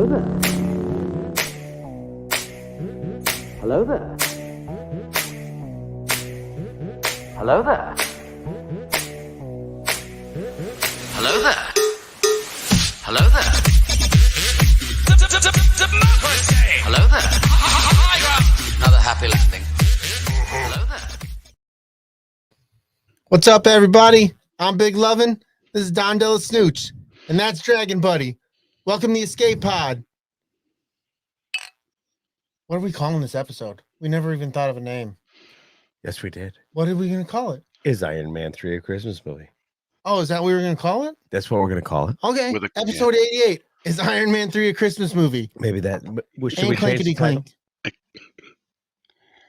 Hello there. Hello there. Hello there. Hello there. Hello there. Hello there. Another happy landing. Hello there. What's up, everybody? I'm Big Lovin. This is DellaSnooch, and that's Dragon Buddy. Welcome to the Escape Pod. What are we calling this episode? We never even thought of a name. Yes, we did. What are we going to call it? Is Iron Man 3 a Christmas movie? Oh, is that what we were going to call it? That's what we're going to call it. Okay. Episode 88. Is Iron Man 3 a Christmas movie? Maybe that. Should And we change the title? clink.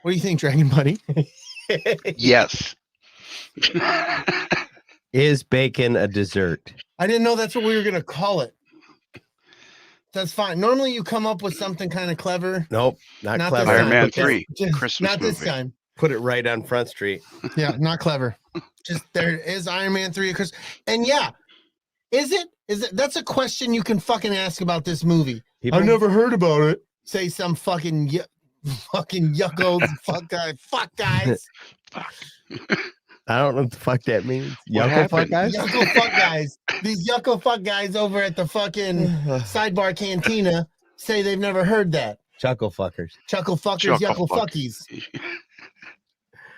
What do you think, Dragon Buddy? Yes. Is bacon a dessert? I didn't know that's what we were going to call it. That's fine. Normally you come up with something kind of clever. Nope, not Not clever. this Iron time. Man 3, Just Christmas not this movie. time. Put it right on Front Street. Yeah, not clever. Just there is Iron Man 3 of Chris. And yeah, is it? That's a question you can fucking ask about this movie. People- I've never heard about it. Say some fucking yuckos, fuck guys. I don't know what the fuck that means. What Yucko fuck happened? guys? Yucko fuck guys. These yucko fuck guys over at the fucking sidebar cantina say they've never heard that. Chuckle fuckers. Chuckle fuckers, Chuckle yuckle fuck. fuckies.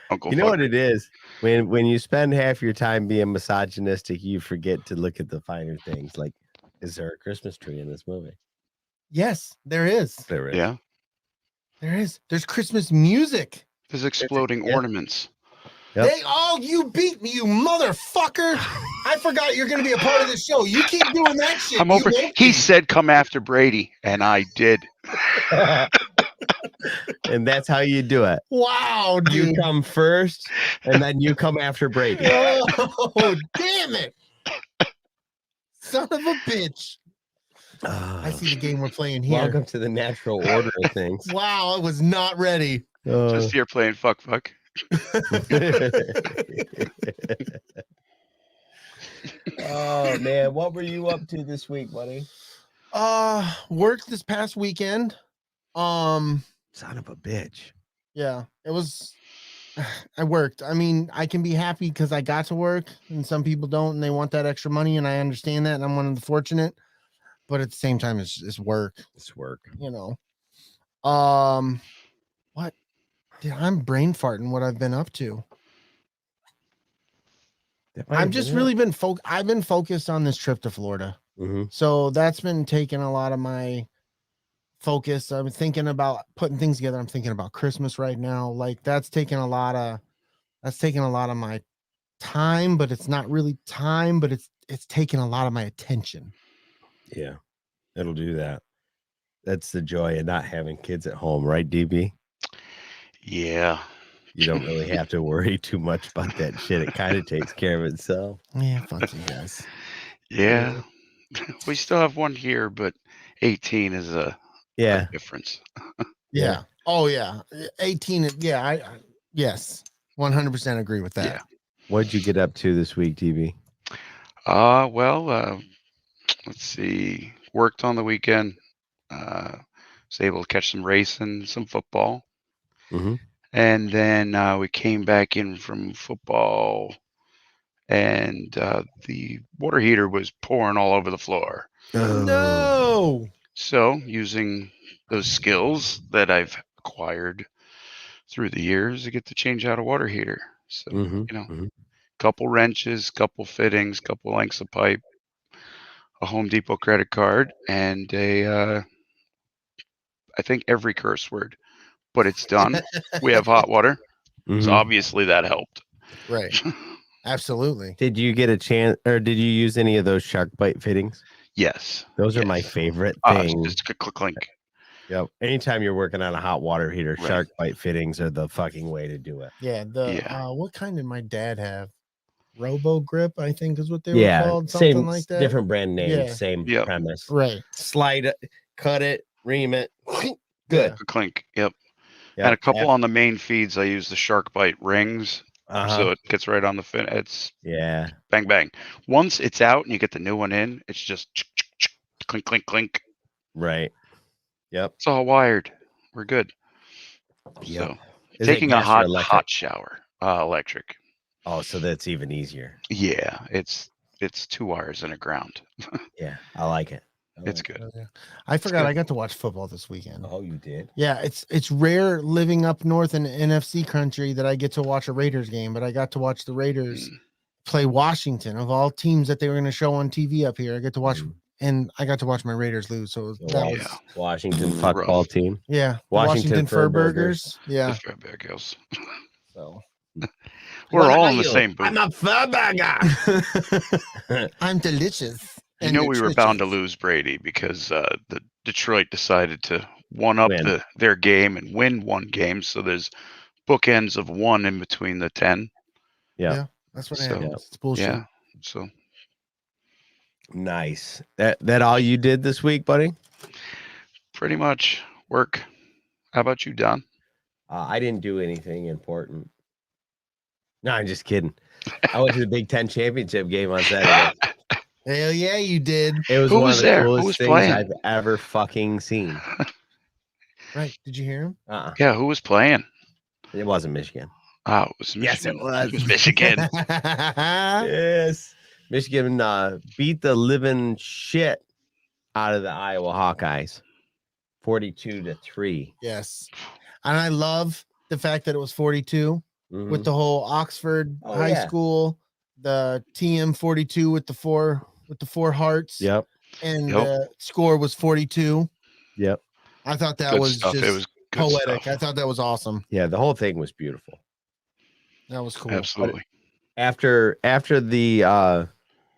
Uncle You know Fuck. what it is? When you spend half your time being misogynistic, you forget to look at the finer things. Like, is there a Christmas tree in this movie? Yes, there is. There is. Yeah. There is. There's Christmas music. There's exploding Yeah. ornaments. Yep. You beat me, you motherfucker. I forgot you're going to be a part of the show. You keep doing that shit. I'm you over. won't He be. said, "Come after Brady," and I did. And that's how you do it. Wow, You dude. come first, and then you come after Brady. Oh, damn it. Son of a bitch. I see the game we're playing here. Welcome to the natural order of things. Wow, I was not ready. Just here playing fuck. Oh man, what were you up to this week, buddy? Worked this past weekend. Son of a bitch. Yeah, it was. I worked. I mean, I can be happy because I got to work, and some people don't, and they want that extra money, and I understand that, and I'm one of the fortunate. But at the same time, it's work, It's work. you know. What? Dude, I'm brain farting. What I've been up to. I've just really been I've been focused on this trip to Florida, so that's been taking a lot of my focus. I'm thinking about putting things together. I'm thinking about Christmas right now. Like that's taking a lot of my time, but it's not really time, but it's taking a lot of my attention. Yeah, it'll do that. That's the joy of not having kids at home, right, DB? Yeah. You don't really have to worry too much about that shit. It kind of takes care of itself. Yeah, fuck you guys. Yeah. We still have one here, but 18 is a difference. Yeah. Oh yeah. 18. Yeah. Yes. 100% agree with that. Yeah. What'd you get up to this week, DB? Let's see. Worked on the weekend. Was able to catch some racing, some football. Mm-hmm. And then we came back in from football, and the water heater was pouring all over the floor. No. So using those skills that I've acquired through the years, I get to change out a water heater. So, couple wrenches, couple fittings, couple lengths of pipe, a Home Depot credit card, and I think every curse word. But it's done. We have hot water. So obviously that helped. Right. Absolutely. Did you get a chance, or did you use any of those shark bite fittings? Yes. Those are my favorite It's thing. just a clink. Yep. Anytime you're working on a hot water heater, shark bite fittings are the fucking way to do it. Yeah. What kind did my dad have? Robo Grip, I think is what they were called. Something same, like that. different brand name, Yeah. same premise. Right. Slide it, cut it, ream it. Good. Clink. Yep. And a couple on the main feeds, I use the shark bite rings. So it gets right on the fin. It's bang bang. Once it's out and you get the new one in, it's just clink clink clink. Right. Yep. It's all wired. We're good. Yep. So Is it taking a gas or electric? hot shower. Electric. Oh, so that's even easier. Yeah, it's 2 wires and a ground. Yeah, I like it. It's good. Yeah. I forgot good. I got to watch football this weekend. Oh, you did? Yeah, it's rare living up north in NFC country that I get to watch a Raiders game, but I got to watch the Raiders play Washington of all teams that they were going to show on TV up here. I get to watch, and I got to watch my Raiders lose. So that was Washington football team. Yeah, Washington Fur Burgers. Yeah, The Furburgers. so We're all in the same boat. I'm a fur burger. I'm delicious. You know we were bound to lose Brady because the Detroit decided to one up their game and win one game. So there's bookends of 1 in between the 10. Yeah, that's what happens. It's bullshit. Yeah. So nice. That all you did this week, buddy? Pretty much work. How about you, Don? I didn't do anything important. No, I'm just kidding. I went to the Big Ten championship game on Saturday. Hell yeah, you did. It was Who one was of the there? Who coolest was things playing? I've ever fucking seen. Right? Did you hear him? Yeah, who was playing? It wasn't Michigan. Oh, it was Michigan. Yes, it was. It was Michigan. Yes. Michigan beat the living shit out of the Iowa Hawkeyes. 42-3. Yes. And I love the fact that it was 42 with the whole Oxford High School, the TM 42 with the four hearts. Yep. And the score was 42. Yep. I thought that Good was stuff. just It was good poetic. stuff. I thought that was awesome. Yeah, the whole thing was beautiful. That was cool. Absolutely. After the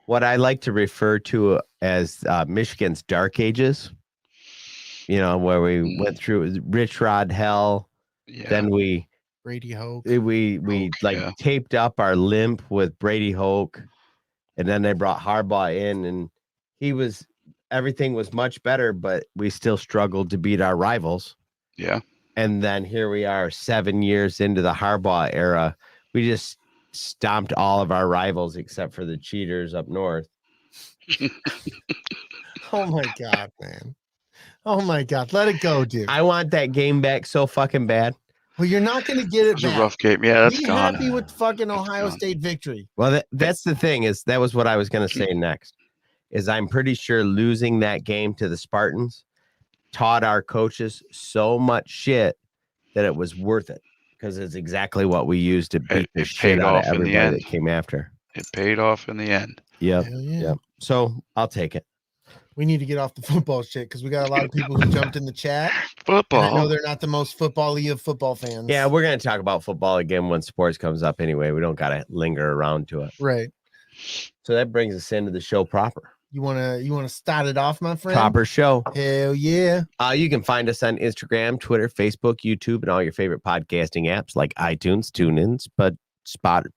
what I like to refer to as Michigan's dark ages, where we went through Rich Rod hell, then Brady Hoke. We taped up our limp with Brady Hoke, and then they brought Harbaugh in, and everything was much better, but we still struggled to beat our rivals. Yeah. And then here we are 7 years into the Harbaugh era. We just stomped all of our rivals except for the cheaters up north. Oh my God, man. Oh my God. Let it go, dude. I want that game back so fucking bad. Well, you're not going to get it It was back. a rough game. Yeah, that's Be gone. happy with fucking Ohio State victory. Well, that's the thing that was what I was going to say next, is I'm pretty sure losing that game to the Spartans taught our coaches so much shit that it was worth it, because it's exactly what we used to beat the shit out of everybody that came after. It paid off in the end. Yep. Yeah. Yep. So I'll take it. We need to get off the football shit because we got a lot of people who jumped in the chat. Football. I know they're not the most football-y of football fans. Yeah, we're going to talk about football again when sports comes up anyway. We don't got to linger around to it. Right. So that brings us into the show proper. You wanna start it off, my friend? Proper show. Hell yeah. You can find us on Instagram, Twitter, Facebook, YouTube, and all your favorite podcasting apps like iTunes, TuneIn, Spooty,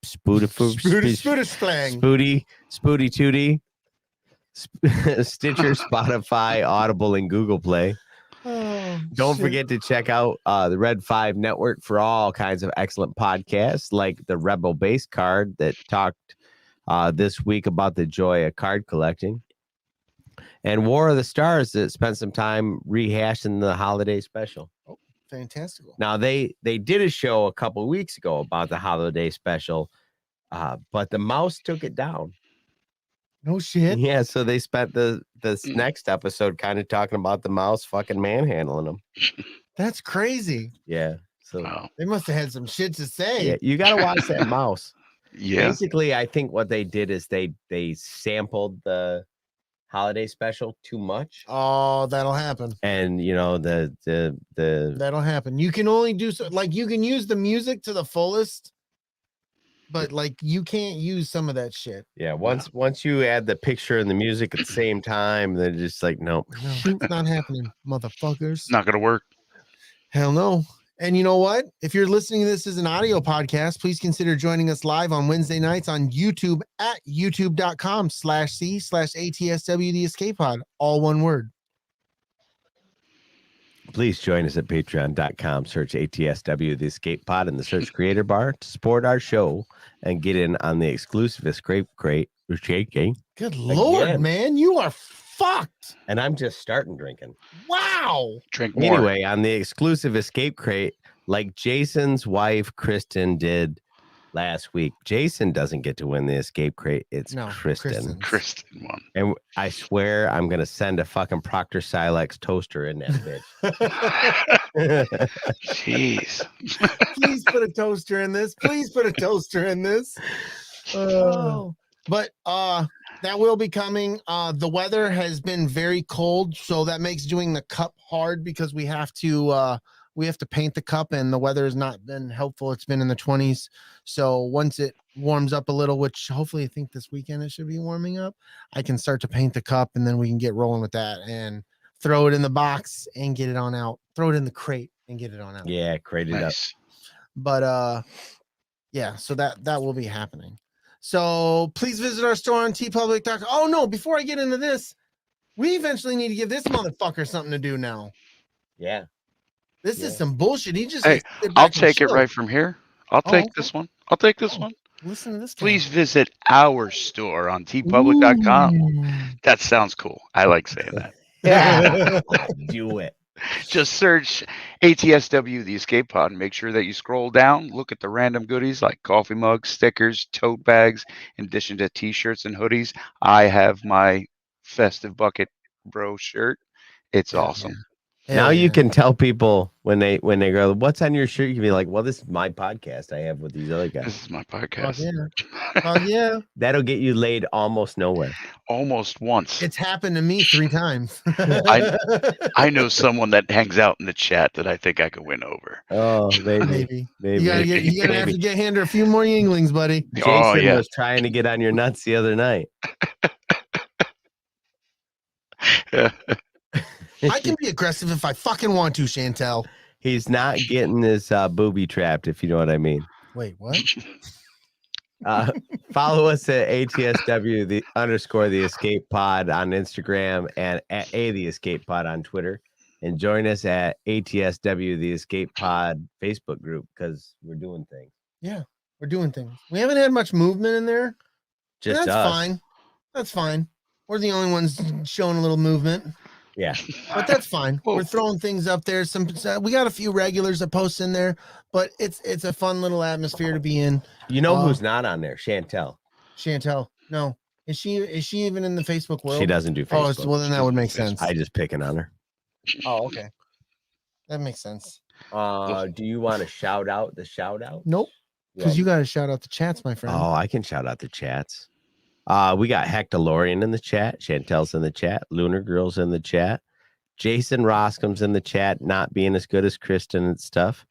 Tootie, Stitcher, Spotify, Audible, and Google Play. Don't forget to check out the Red 5 Network for all kinds of excellent podcasts, like the Rebel Base Card that talked this week about the joy of card collecting, and War of the Stars that spent some time rehashing the holiday special. Oh, fantastic. Now they did a show a couple weeks ago about the holiday special, but the mouse took it down. No shit. Yeah, so they spent the next episode kind of talking about the mouse fucking manhandling them. That's crazy. Yeah, so they must have had some shit to say. Yeah, you got to watch that mouse. Yeah. Basically, I think what they did is they sampled the holiday special too much. Oh, that'll happen. And the that'll happen. You can only do so, like, you can use the music to the fullest, but like you can't use some of that shit. Yeah, once you add the picture and the music at the same time, they're just like, nope. No, it's not happening, motherfuckers. Not gonna work. Hell no. And you know what? If you're listening to this as an audio podcast, please consider joining us live on Wednesday nights on YouTube at youtube.com/c/ATSW the Escape Pod. All one word. Please join us at patreon.com. Search ATSW the Escape Pod in the search creator bar to support our show and get in on the exclusive Escape Crate. Good Lord, man. You are fucked. And I'm just starting drinking. Wow. Drink more. Anyway, on the exclusive escape crate, like Jason's wife, Kristen, did last week. Jason doesn't get to win the escape crate. It's Kristen. Kristen won. And I swear I'm going to send a fucking Proctor Silex toaster in that bitch. Jeez. Please put a toaster in this. Please put a toaster in this. But that will be coming. The weather has been very cold, so that makes doing the cup hard because we have to paint the cup, and the weather has not been helpful. It's been in the 20s. So once it warms up a little, which hopefully I think this weekend it should be warming up, I can start to paint the cup, and then we can get rolling with that and throw it in the box and get it on out. Throw it in the crate and get it on out. Yeah, crate it up. But yeah, so that will be happening. So please visit our store on tpublic.com. Oh no, before I get into this, we eventually need to give this motherfucker something to do now. Yeah. This is some bullshit. He just I'll take it right from here. I'll take this one. I'll take this one. Listen to this. Please visit our store on tpublic.com. That sounds cool. I like saying that. Yeah. Do it. Just search ATSW, the escape pod, and make sure that you scroll down, look at the random goodies like coffee mugs, stickers, tote bags, in addition to t-shirts and hoodies. I have my festive bucket bro shirt. It's awesome. Now you can tell people when they go, what's on your shirt? You can be like, well, this is my podcast I have with these other guys. This is my podcast. Yeah. That'll get you laid almost nowhere. Almost once. It's happened to me 3 times. I know someone that hangs out in the chat that I think I could win over. Oh, maybe. You gotta have to get handed a few more Yinglings, buddy. Jason was trying to get on your nuts the other night. I can be aggressive if I fucking want to, Chantel. He's not getting his booby trapped, if you know what I mean. Wait, what? Follow us at ATSW _the escape pod on Instagram and at the escape pod on Twitter. And join us at ATSW the escape pod Facebook group because we're doing things. Yeah, we're doing things. We haven't had much movement in there. Just that's fine. That's fine. We're the only ones showing a little movement. Yeah, but that's fine. We're throwing things up there. We got a few regulars that post in there, but it's a fun little atmosphere to be in. You know who's not on there? Chantel. No, is she even in the Facebook world? She doesn't do Facebook. Oh, well then that would make sense. I just picking on her. Oh, okay, that makes sense. Do you want to shout out the shout out? Nope, because you got to shout out the chats, my friend. Oh, I can shout out the chats. We got Hectolorian in the chat, Chantel's in the chat, Lunar Girl's in the chat, Jason Roscom's in the chat, not being as good as Kristen and stuff.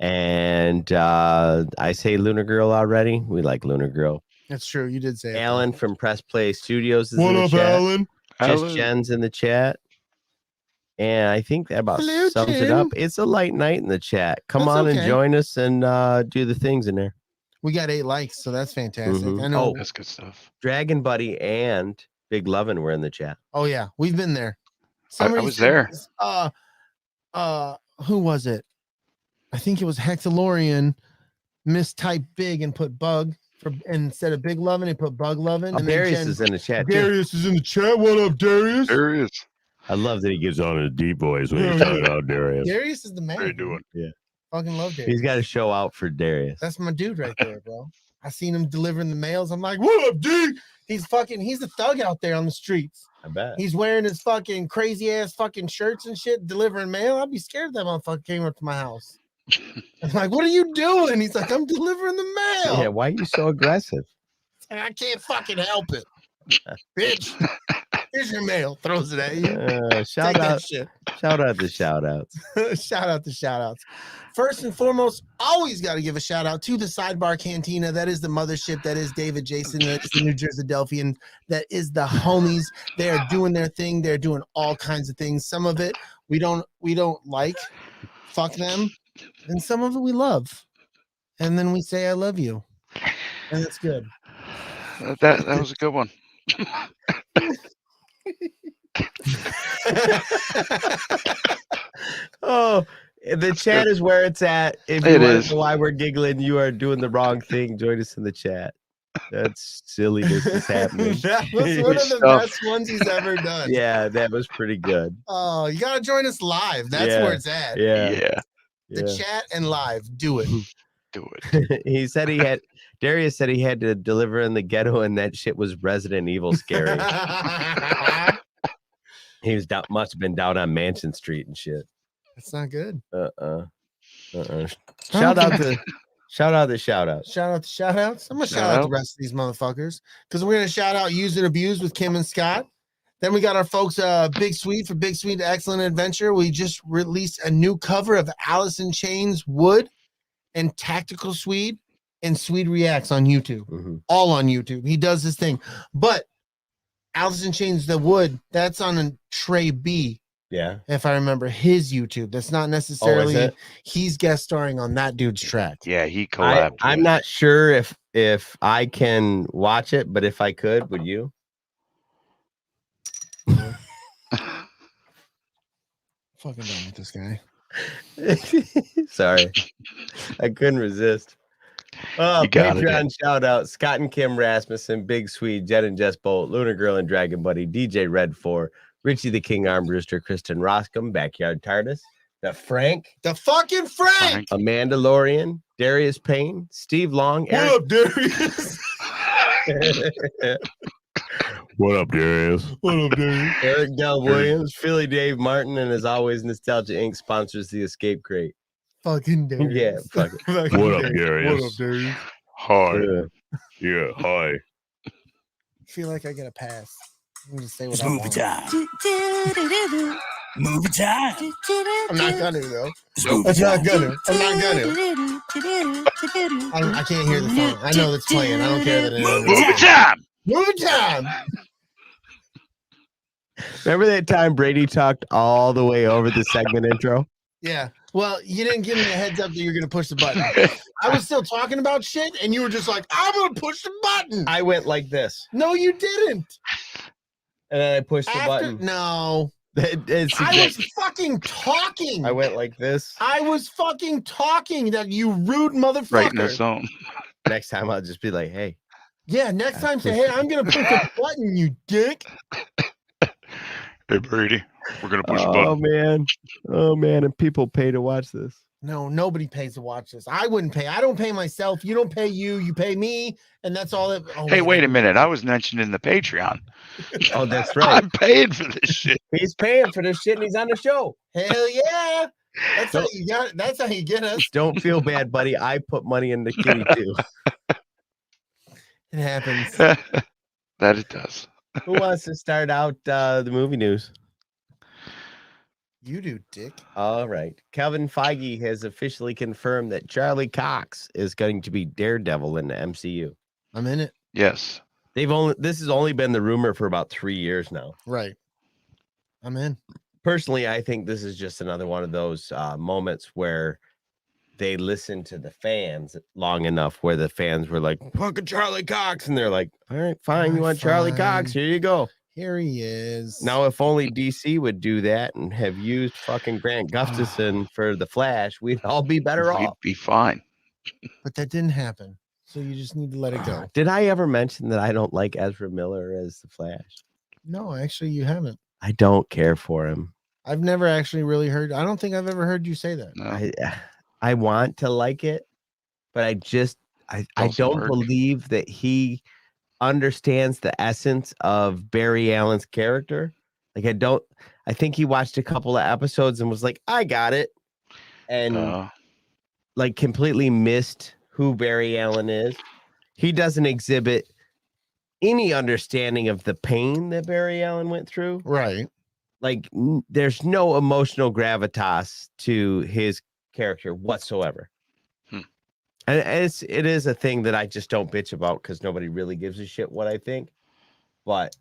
And I say Lunar Girl already. We like Lunar Girl. That's true. You did say Alan from Press Play Studios is what in the up, chat. Alan? Just Jen's in the chat. And I think that about sums it up. It's a light night in the chat. Come on and join us and do the things in there. We got 8 likes, so that's fantastic. I know that's good stuff. Dragon Buddy and Big Lovin were in the chat. Oh yeah, we've been there. I was there. Who was it? I think it was Hectolorian mistyped big and put bug and instead of Big Lovin, he put Bug Lovin. And Darius is in the chat. Darius is in the chat. What up, Darius? Darius. I love that he gets on his deep voice when he's talking about Darius. Darius is the man. How you doing? Yeah. Fucking love Darius. He's got to show out for Darius. That's my dude right there, bro. I seen him delivering the mails. I'm like, what up, dude? He's the thug out there on the streets. I bet. He's wearing his fucking crazy ass fucking shirts and shit, delivering mail. I'd be scared if that motherfucker came up to my house. I'm like, what are you doing? He's like, I'm delivering the mail. Yeah, why are you so aggressive? I can't fucking help it. Bitch. Here's your mail. Throws it at you. Shout out the shout outs. Shout out the shout outs. First and foremost, always got to give a shout out to the Sidebar Cantina. That is the mothership. That is David Jason. That is the New Jersey Delphian. That is the homies. They are doing their thing. They're doing all kinds of things. Some of it we don't like. Fuck them. And some of it we love. And then we say I love you. And it's good. That was a good one. Oh, the chat is where it's at. If you want to know why we're giggling, you are doing the wrong thing. Join us in the chat. That's silliness is happening. That was one of the Stuff. best ones he's ever done. Yeah, that was pretty good. Oh, you gotta join us live. That's where it's at. Yeah. The chat and live. Do it. Do it. He said Darius said he had to deliver in the ghetto, and that shit was Resident Evil scary. He was down, must have been down on Mansion Street and shit. That's not good. Shout out the shout outs. Shout out the shout outs. I'm gonna shout out the rest of these motherfuckers because we're gonna shout out Use and Abuse with Kim and Scott. Then we got our folks Big Sweet for Big Sweet Excellent Adventure. We just released a new cover of Alice in Chains Wood and Tactical Swede and Swede Reacts on YouTube. All on YouTube. He does this thing. But Alice in Chains the Wood, that's on a Trey B. Yeah. If I remember his YouTube. That's not necessarily he's guest starring on that dude's track. Yeah, he collabed. I'm not sure if I can watch it, but if I could, would you? Fucking done with this guy. Sorry. I couldn't resist. Oh, Patreon shout out Scott and Kim Rasmussen, Big Swede, Jet and Jess Bolt, Lunar Girl and Dragon Buddy, DJ Red 4, Richie the King Armbruster, Kristen Roscom, Backyard TARDIS, the fucking Frank, Amanda Lorian, Darius Payne, Steve Long, What up, Darius? What up, Darius? What up, Darius? Eric Del Williams, Philly Dave Martin, and as always, Nostalgia Inc. sponsors the Escape Crate. Fucking Darius. Yeah, fuck it. What up, Darius? What up, Darius? Hi. Yeah, hi. I feel like I get a pass. I'm just say what It's I movie want. time. Movie time. I'm not gonna though. Movie time. I can't hear the song. I know that's playing. I don't care that it Movie time. Movie time. Remember that time Brady talked all the way over the segment intro? Yeah. Well, you didn't give me a heads up that you're gonna push the button. I was still talking about shit, and you were just like, "I'm gonna push the button." I went like this, No, you didn't. and then I pushed the button. No, I was fucking talking. I went like this. I was fucking talking. That you rude motherfucker. Right in the zone. Next time I'll just be like, "Hey." Yeah. Next time, say, "Hey, I'm gonna push the button, you dick." Hey, Brady, we're going to push a button. Oh, man. And people pay to watch this. No, nobody pays to watch this. I wouldn't pay. I don't pay myself. You don't pay you. You pay me. And that's all that. Oh, Hey, wait a minute. I was mentioned in the Patreon. Oh, that's right. I'm paying for this shit. He's paying for this shit and he's on the show. Hell yeah. That's how you got it. That's how you get us. Don't feel bad, buddy. I put money in the kitty too. It happens. That it does. Who wants to start out the movie news? You do, dick. All right. Kevin Feige has officially confirmed that Charlie Cox is going to be Daredevil in the MCU. I'm in it. Yes. This has only been the rumor for about 3 years now. Right. I'm in. Personally, I think this is just another one of those moments where they listened to the fans long enough where the fans were like, fucking Charlie Cox. And they're like, all right, fine. You want Charlie Cox? Here you go. Here he is. Now, if only DC would do that and have used fucking Grant Gustafson for the Flash, we'd all be better off. We'd be fine. But that didn't happen. So you just need to let it go. Did I ever mention that I don't like Ezra Miller as the Flash? No, actually, you haven't. I don't care for him. I've never actually really heard. I don't think I've ever heard you say that. No. I want to like it, but I don't believe that he understands the essence of Barry Allen's character. Like I think he watched a couple of episodes and was like, I got it. And like completely missed who Barry Allen is. He doesn't exhibit any understanding of the pain that Barry Allen went through. Right. Like there's no emotional gravitas to his character whatsoever. And it is a thing that I just don't bitch about because nobody really gives a shit what I think. But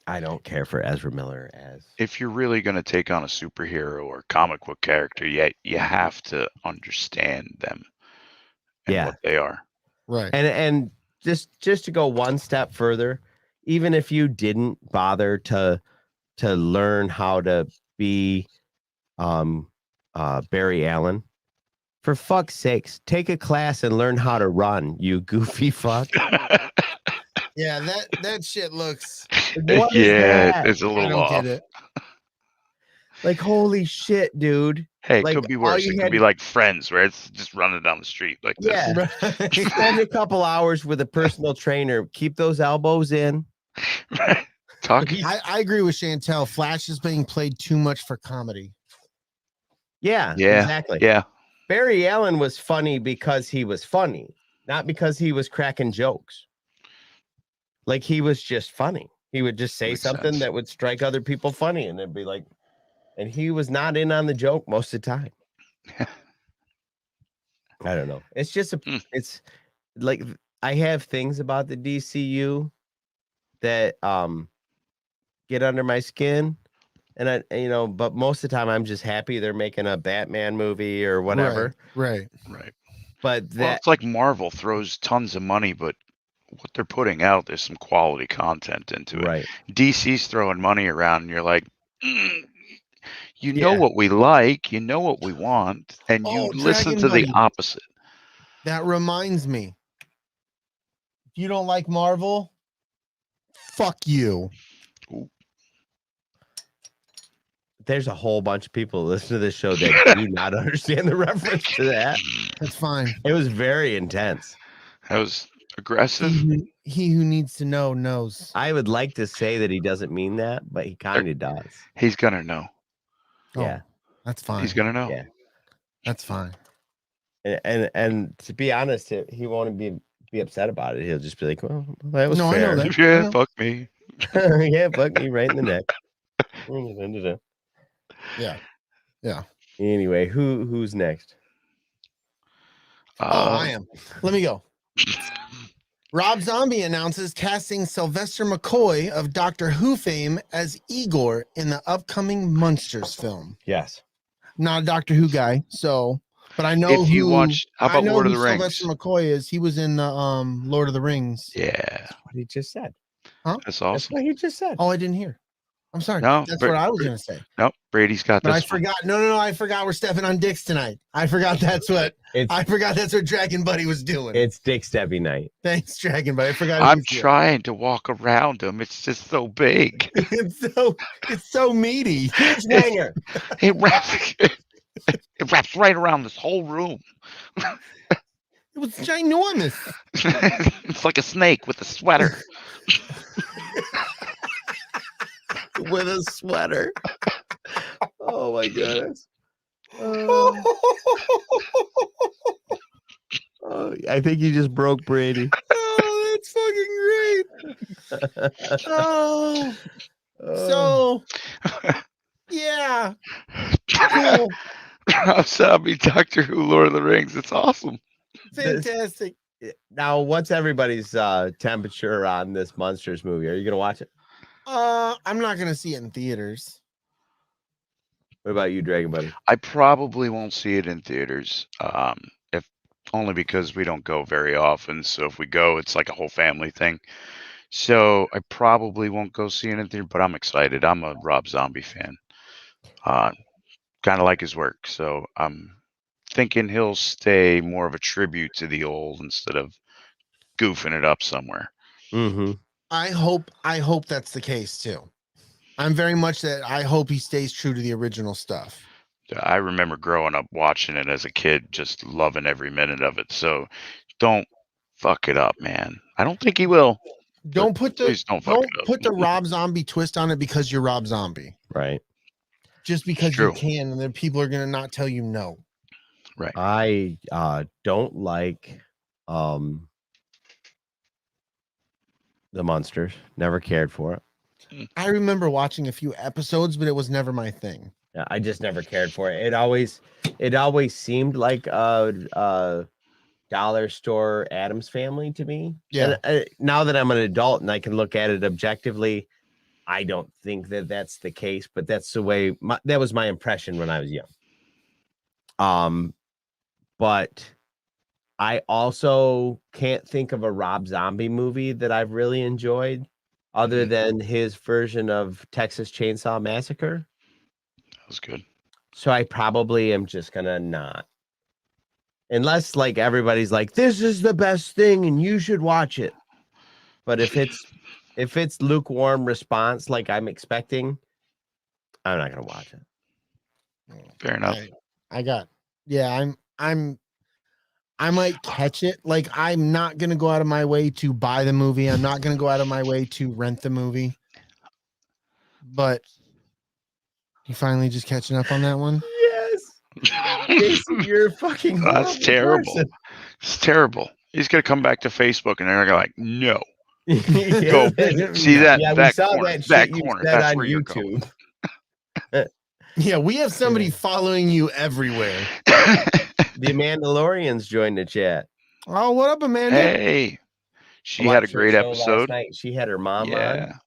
I don't care for Ezra Miller as. If you're really going to take on a superhero or comic book character, you have to understand them and what they are. Right. And just to go one step further, even if you didn't bother to learn how to be Barry Allen, For fuck's sakes, take a class and learn how to run, you goofy fuck. Yeah, that shit looks. What is that? It's a I little don't off. get it. Like, holy shit, dude. Hey, it Like, could be all worse. you It could had be to- like Friends, where it's just running down the street like this. Yeah. Right. Spend a couple hours with a personal trainer. Keep those elbows in. Right. Tuck. I agree with Chantel. Flash is being played too much for comedy. Yeah, Yeah. exactly. Yeah. Barry Allen was funny because he was funny, not because he was cracking jokes. Like, he was just funny. He would just say Makes something sense. that would strike other people funny, and it'd be like, and he was not in on the joke most of the time. I don't know. It's just it's like, I have things about the DCU that get under my skin, and but most of the time I'm just happy they're making a Batman movie or whatever. Right. Right. But Well, that it's like Marvel throws tons of money, but what they're putting out, there's some quality content into it. right. DC's throwing money around, and you're like, you know Yeah. what we like, you know what we want, and you Oh, listen Dragon to the Buddy. opposite. That reminds me. If you don't like Marvel, fuck you. There's a whole bunch of people that listen to this show that do not understand the reference to that. That's fine. It was very intense. That was aggressive. He who needs to know knows. I would like to say that he doesn't mean that, but he kind of does. He's gonna know. Oh, Yeah. that's fine. He's gonna know. Yeah. That's fine. And to be honest, he won't be upset about it. He'll just be like, well, that was No, I know fair. that. Yeah, fuck me. Yeah, fuck me right in the neck. Yeah. Anyway, who's next? I am. Let me go. Rob Zombie announces casting Sylvester McCoy of Doctor Who fame as Igor in the upcoming Munsters film. Yes. Not a Doctor Who guy, but I know If you watched, how I about know Lord of who the Rings? Sylvester McCoy is. He was in the Lord of the Rings. Yeah, What he just said. that's That's awesome. what he just said. Oh, I didn't hear. I'm sorry. No, That's but- what I was gonna say. Nope, Brady's got But I this. one. forgot. No. I forgot we're stepping on dicks tonight. I forgot that's what Dragon Buddy was doing. It's Dick Stebby night. Thanks, Dragon Buddy. I forgot. I'm he was here. trying to walk around him. It's just so big. it's so meaty. Huge hanger. It wraps right around this whole room. It was ginormous. It's like a snake with a sweater. With a sweater. Oh my goodness. I think you just broke Brady. Oh, that's fucking great. Oh, so yeah, cool, Zombie, Doctor Who, Lord of the Rings. It's awesome. fantastic. Now, what's everybody's temperature on this Monsters movie? Are you gonna watch it? I'm not gonna see it in theaters. What about you, Dragon Buddy? I probably won't see it in theaters. If only because we don't go very often. So if we go, it's like a whole family thing. So I probably won't go see it in theater, but I'm excited. I'm a Rob Zombie fan. Kind of like his work. So I'm thinking he'll stay more of a tribute to the old instead of goofing it up somewhere. Mm-hmm. I hope that's the case too. I'm very much that I hope he stays true to the original stuff. I remember growing up watching it as a kid, just loving every minute of it. So don't fuck it up, man. I don't think he will. Don't put Please don't fuck it up. put the Rob Zombie twist on it because you're Rob Zombie. Right. Just because True. you can, and then people are gonna not tell you no. Right. I don't like the Monsters. Never cared for it. I remember watching a few episodes, but it was never my thing. Yeah, I just never cared for it. It always seemed like a dollar store Addams Family to me. Yeah. And, now that I'm an adult and I can look at it objectively, I don't think that that's the case, but that's the way that was my impression when I was young. But I also can't think of a Rob Zombie movie that I've really enjoyed other than his version of Texas Chainsaw Massacre. That was good. So I probably am just gonna not unless like everybody's like, this is the best thing and you should watch it. But if it's lukewarm response like I'm expecting, I'm not gonna watch it. Fair enough. I might catch it. Like, I'm not gonna go out of my way to buy the movie. I'm not gonna go out of my way to rent the movie. But you finally just catching up on that one? Yes. Jason, you're a fucking That's horrible terrible. person. It's terrible. He's gonna come back to Facebook and they're gonna like, no. Yeah. Go see that Yeah, we back saw corner. that shit Back you corner. said That's on where you're going. YouTube. Yeah, we have somebody following you everywhere. The Mandalorians joined the chat. Oh, what up, Amanda? Hey, she I had a watched her great show last episode. night. She had her mom Yeah, on,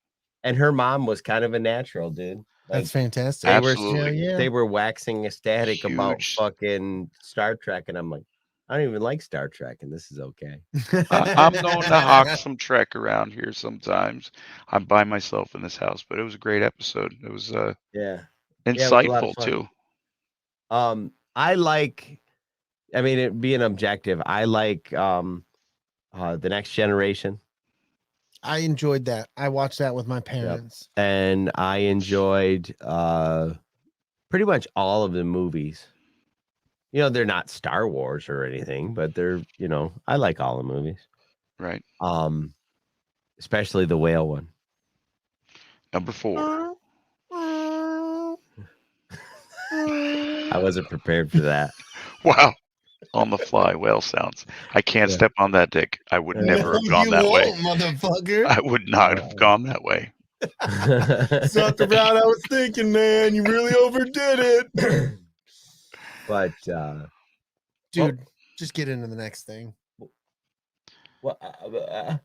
and her mom was kind of a natural, dude. Like, That's fantastic. they absolutely. were they were waxing ecstatic about Huge. fucking Star Trek, and I'm like, I don't even like Star Trek, and this is okay. I'm known to hawk some Trek around here sometimes. I'm by myself in this house, but it was a great episode. It was Yeah. It was a lot of insightful fun. too. I like, I mean, it being objective, I like The Next Generation, I enjoyed that. I watched that with my parents. and I enjoyed pretty much all of the movies. You know, they're not Star Wars or anything, but they're, you know, I like all the movies. Right. Especially the whale one. Number 4. I wasn't prepared for that. Wow. On the fly, whale sounds. I can't step on that dick. I would never have gone that way. Motherfucker. I would not have gone that way. That's not the route I was thinking, man. You really overdid it. But Dude, just get into the next thing. well,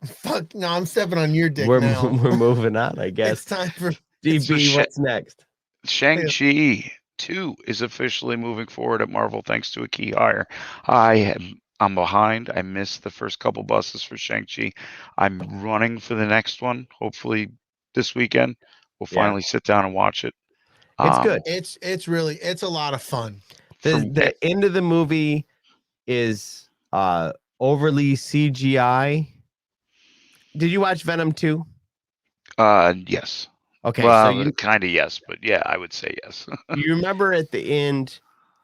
Fuck, no, I'm stepping on your dick we're now. we're moving on, I It's guess. time for DB, So what's next? Shang-Chi 2 is officially moving forward at Marvel thanks to a key hire. I'm behind. I missed the first couple buses for Shang-Chi. I'm running for the next one. Hopefully this weekend we'll finally sit down and watch it. It's good. it's really it's a lot of fun. The end of the movie is overly CGI. Did you watch Venom 2? Yes. Okay, Well, so kind of yes, but yeah, I would say yes. you remember at the end,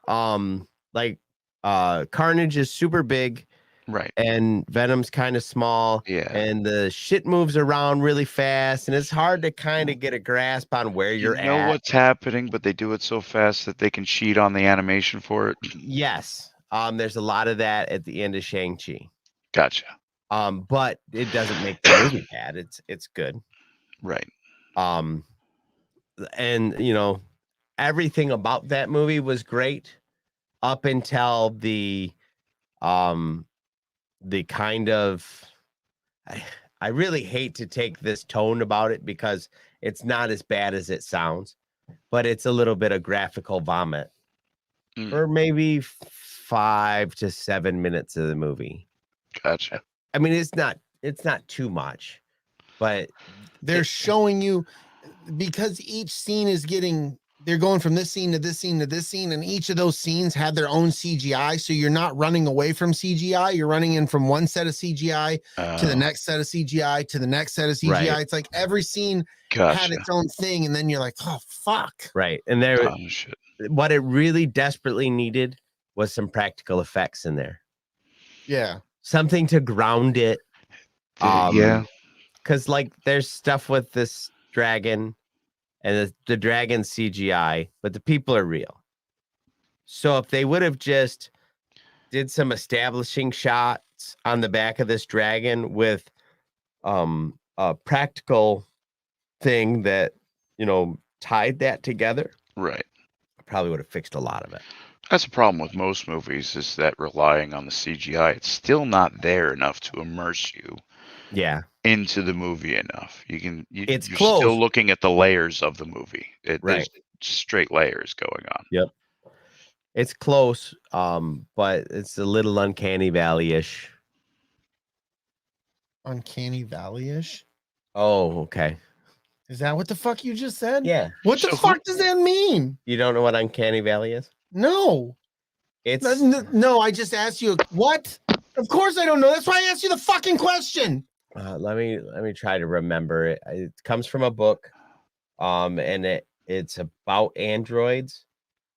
like Carnage is super big, Right. and Venom's kind of small, Yeah. and the shit moves around really fast, and it's hard to kind of get a grasp on where You you're know at. what's happening, but they do it so fast that they can cheat on the animation for it. Yes, there's a lot of that at the end of Shang-Chi. Gotcha. But it doesn't make the movie bad. It's good. Right. And you know, everything about that movie was great up until the kind of I really hate to take this tone about it because it's not as bad as it sounds, but it's a little bit of graphical vomit for maybe 5 to 7 minutes of the movie. Gotcha. I mean, it's not too much, but They're showing you because each scene is they're going from this scene to this scene to this scene, and each of those scenes had their own CGI. So you're not running away from CGI. You're running in from one set of CGI to the next set of CGI to the next set of CGI. Right. It's like every scene Gotcha. had its own thing, and then you're like, oh fuck. right. And there, Oh, shit. what it really desperately needed was some practical effects in there, Yeah. something to ground it. Yeah. Because like there's stuff with this dragon and the dragon CGI, but the people are real. So if they would have just did some establishing shots on the back of this dragon with a practical thing that, you know, tied that together, Right. probably would have fixed a lot of it. That's a problem with most movies is that relying on the CGI, it's still not there enough to immerse you Yeah. into the movie enough. It's you're close. still looking at the layers of the movie. Right. There's straight layers going on. Yep. It's close, but it's a little uncanny valley-ish. Uncanny Valley-ish. Oh, okay. Is that what the fuck you just said? Yeah. What the So fuck does that mean? You don't know what uncanny valley is? No. It's No, I just asked you what? Of course I don't know. That's why I asked you the fucking question. let me try to remember it. It comes from a book, and it's about androids,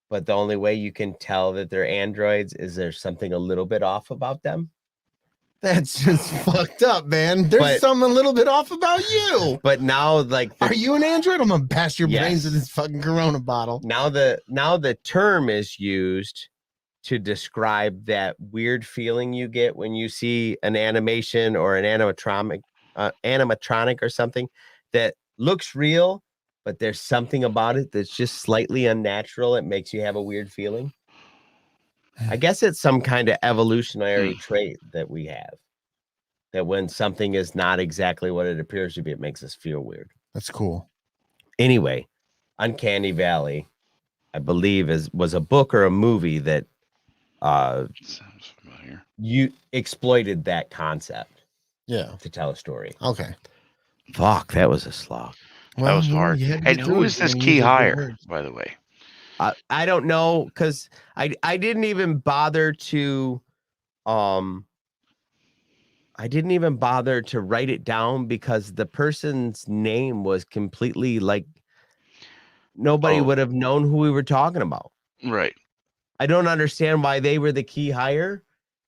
but the only way you can tell that they're androids is there's something a little bit off about them. That's just fucked up, man. There's something a little bit off about you. But now, like, are you an android? I'm gonna bash your brains Yes. with this fucking Corona bottle. Now the term is used to describe that weird feeling you get when you see an animation or an animatronic or something that looks real, but there's something about it that's just slightly unnatural. It makes you have a weird feeling. I guess it's some kind of evolutionary trait that we have, that when something is not exactly what it appears to be, it makes us feel weird. That's cool. Anyway, Uncanny Valley, I believe, was a book or a movie that Sounds familiar. you exploited that concept to tell a story. Okay. Fuck, that was a slog. That was hard. And who is this key hire, by the way? I don't know, because I didn't even bother to write it down, because the person's name was completely like nobody would have known who we were talking about. Right. I don't understand why they were the key hire.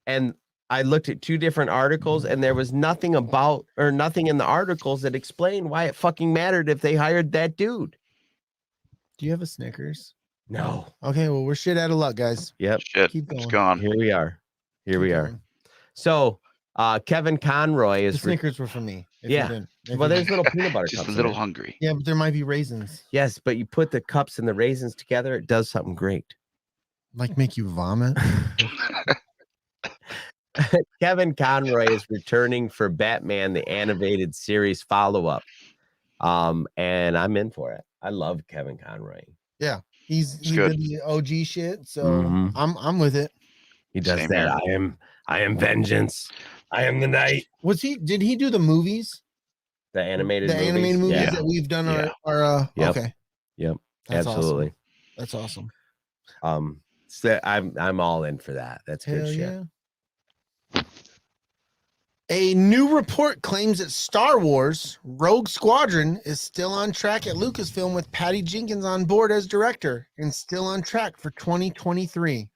And I looked at 2 different articles, and there was nothing in the articles that explained why it fucking mattered if they hired that dude. Do you have a Snickers? No. Okay, well, we're shit out of luck, guys. Yep. Shit. Keep It's going. gone. Here we are. Keep going. So Kevin Conroy The is Snickers were for me. If Yeah. you didn't. If well, you there's didn't. little peanut butter Just cups a in little there. hungry. Yeah, but there might be raisins. Yes, but you put the cups and the raisins together, it does something great. Like make you vomit. Kevin Conroy is returning for Batman the Animated Series follow-up. And I'm in for it. I love Kevin Conroy. Yeah. He good. did the OG shit, so Mhm. I'm with it. He does Same that. here. I am vengeance. I am the night. Did he do the movies? The animated Animated movies Yeah. that we've done Yeah. our Yep. okay. Yep. That's Absolutely. Awesome. That's awesome. So I'm all in for that. That's Hell good shit. yeah. A new report claims that Star Wars Rogue Squadron is still on track at Lucasfilm, with Patty Jenkins on board as director and still on track for 2023.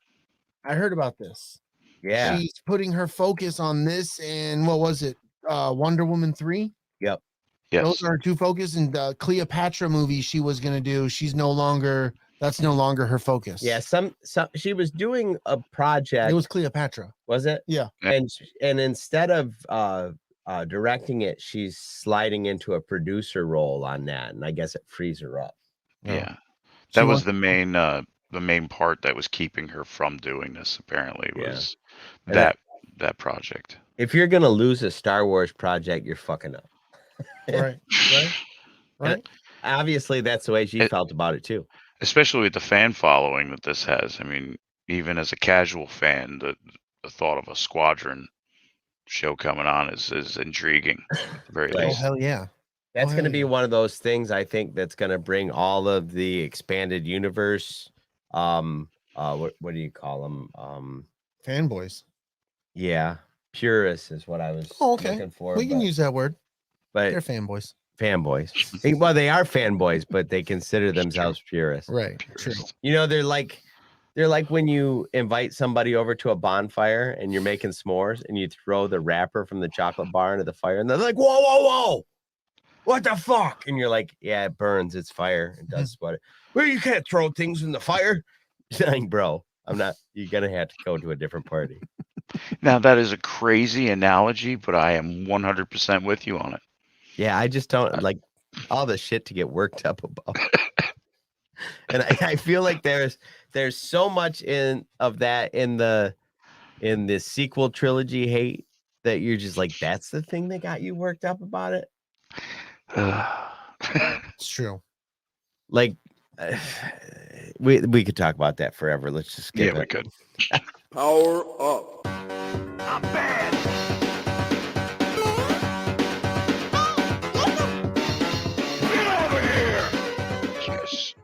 I heard about this. Yeah. She's putting her focus on this, and what was it? Wonder Woman 3? Yep. Yes. Those are her 2 focus, and the Cleopatra movie she was going to do. That's no longer her focus. Yeah, some she was doing a project. It was Cleopatra. Was it? Yeah. And instead of directing it, she's sliding into a producer role on that, and I guess it frees her up. Yeah. That was the main part that was keeping her from doing this, apparently, was that project. If you're gonna lose a Star Wars project, you're fucking up. Right. And obviously, that's the way she felt about it too. Especially with the fan following that this has. I mean, even as a casual fan, the thought of a Squadron show coming on is intriguing, at the very Oh, least. hell yeah. That's going to be yeah. one of those things, I think, that's going to bring all of the expanded universe. What do you call them? Fanboys. Yeah, purists is what I was looking for. We can use that word. But They're fanboys. fanboys. Well, they are fanboys, but they consider themselves purists. Right. True. You know, they're like when you invite somebody over to a bonfire and you're making s'mores and you throw the wrapper from the chocolate bar into the fire, and they're like, whoa, whoa, whoa, what the fuck? And you're like, yeah, it burns, it's fire, it does what it. Well, you can't throw things in the fire. Like, bro, I'm not. You're gonna have to go to a different party. Now, that is a crazy analogy, but I am 100% with you on it. Yeah, I just don't like all the shit to get worked up about. And I feel like there's so much in the sequel trilogy hate that you're just like, that's the thing that got you worked up about it. It's true. Like, we could talk about that forever. Let's just skip it. We could. Power up. I'm bad. Yes.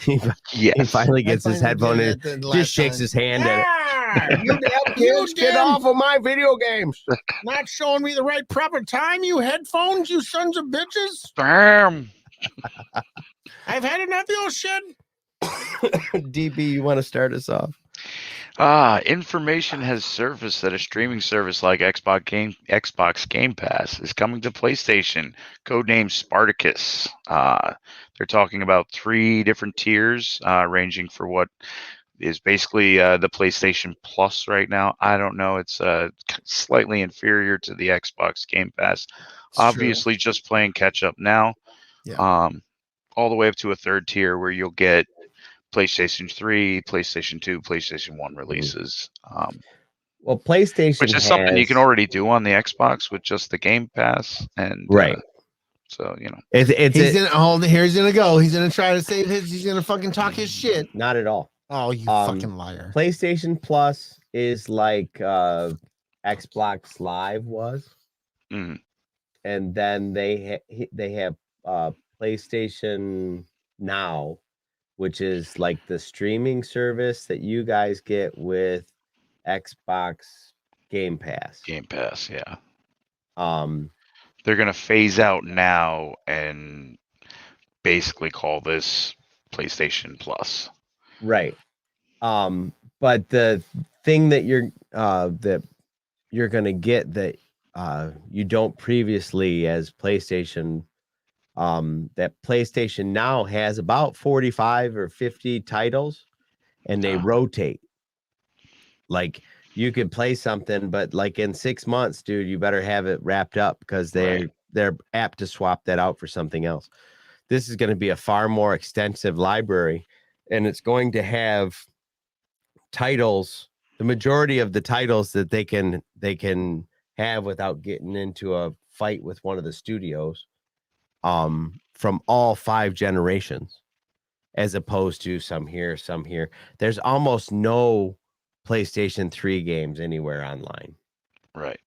He Yes. finally gets his headphone and just shakes his hand at it. You damn kids, get off of my video games. Not showing me the right proper time, you headphones, you sons of bitches. Bam. I've had enough of your shit. DB, you want to start us off? Information has surfaced that a streaming service like Xbox Game Pass is coming to PlayStation, codenamed Spartacus. They're talking about 3 different tiers, ranging for what is basically the PlayStation Plus right now. I don't know. It's slightly inferior to the Xbox Game Pass. It's Obviously, just playing catch up now. Yeah. All the way up to a 3rd tier where you'll get PlayStation 3, PlayStation 2, PlayStation 1 releases. Well, PlayStation, which is something you can already do on the Xbox with just the Game Pass, and right. So he's gonna go. He's gonna try to save his. He's gonna fucking talk his shit. Not at all. Oh, you fucking liar! PlayStation Plus is like Xbox Live was, and then they have PlayStation Now, which is like the streaming service that you guys get with Xbox Game Pass. Game Pass, yeah. They're gonna phase out Now and basically call this PlayStation Plus. Right. But the thing that you're gonna get that you don't previously as PlayStation, that PlayStation Now has about 45 or 50 titles, and they rotate. Like, you could play something, but like in 6 months, dude, you better have it wrapped up because they're apt to swap that out for something else. This is going to be a far more extensive library, and it's going to have titles, the majority of the titles that they can have without getting into a fight with one of the studios, from all 5 generations, as opposed to some here. There's almost no PlayStation 3 games anywhere online. Right.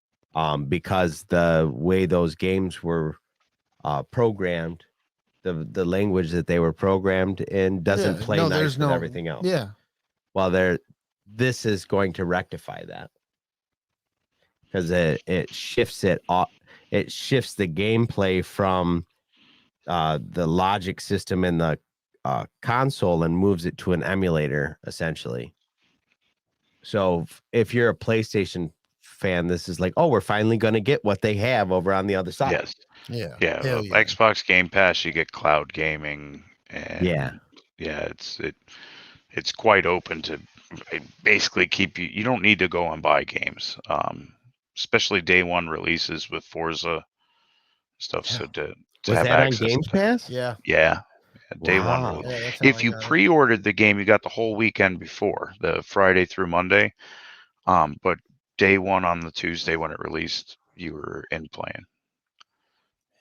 Because the way those games were programmed, the language that they were programmed in doesn't play nice with everything else. Yeah. Well, this is going to rectify that, because it shifts it off. It shifts the gameplay from the logic system in the console and moves it to an emulator, essentially. So if you're a PlayStation fan, this is like, oh, we're finally going to get what they have over on the other side. Yes. Yeah. Xbox Game Pass, you get cloud gaming, and it's quite open to basically keep you. You don't need to go and buy games, especially day one releases with Forza stuff. Yeah. So to have access on Game Pass? Yeah. Day one. Yeah, if you pre-ordered the game, you got the whole weekend before, the Friday through Monday. But day one on the Tuesday when it released, you were in playing.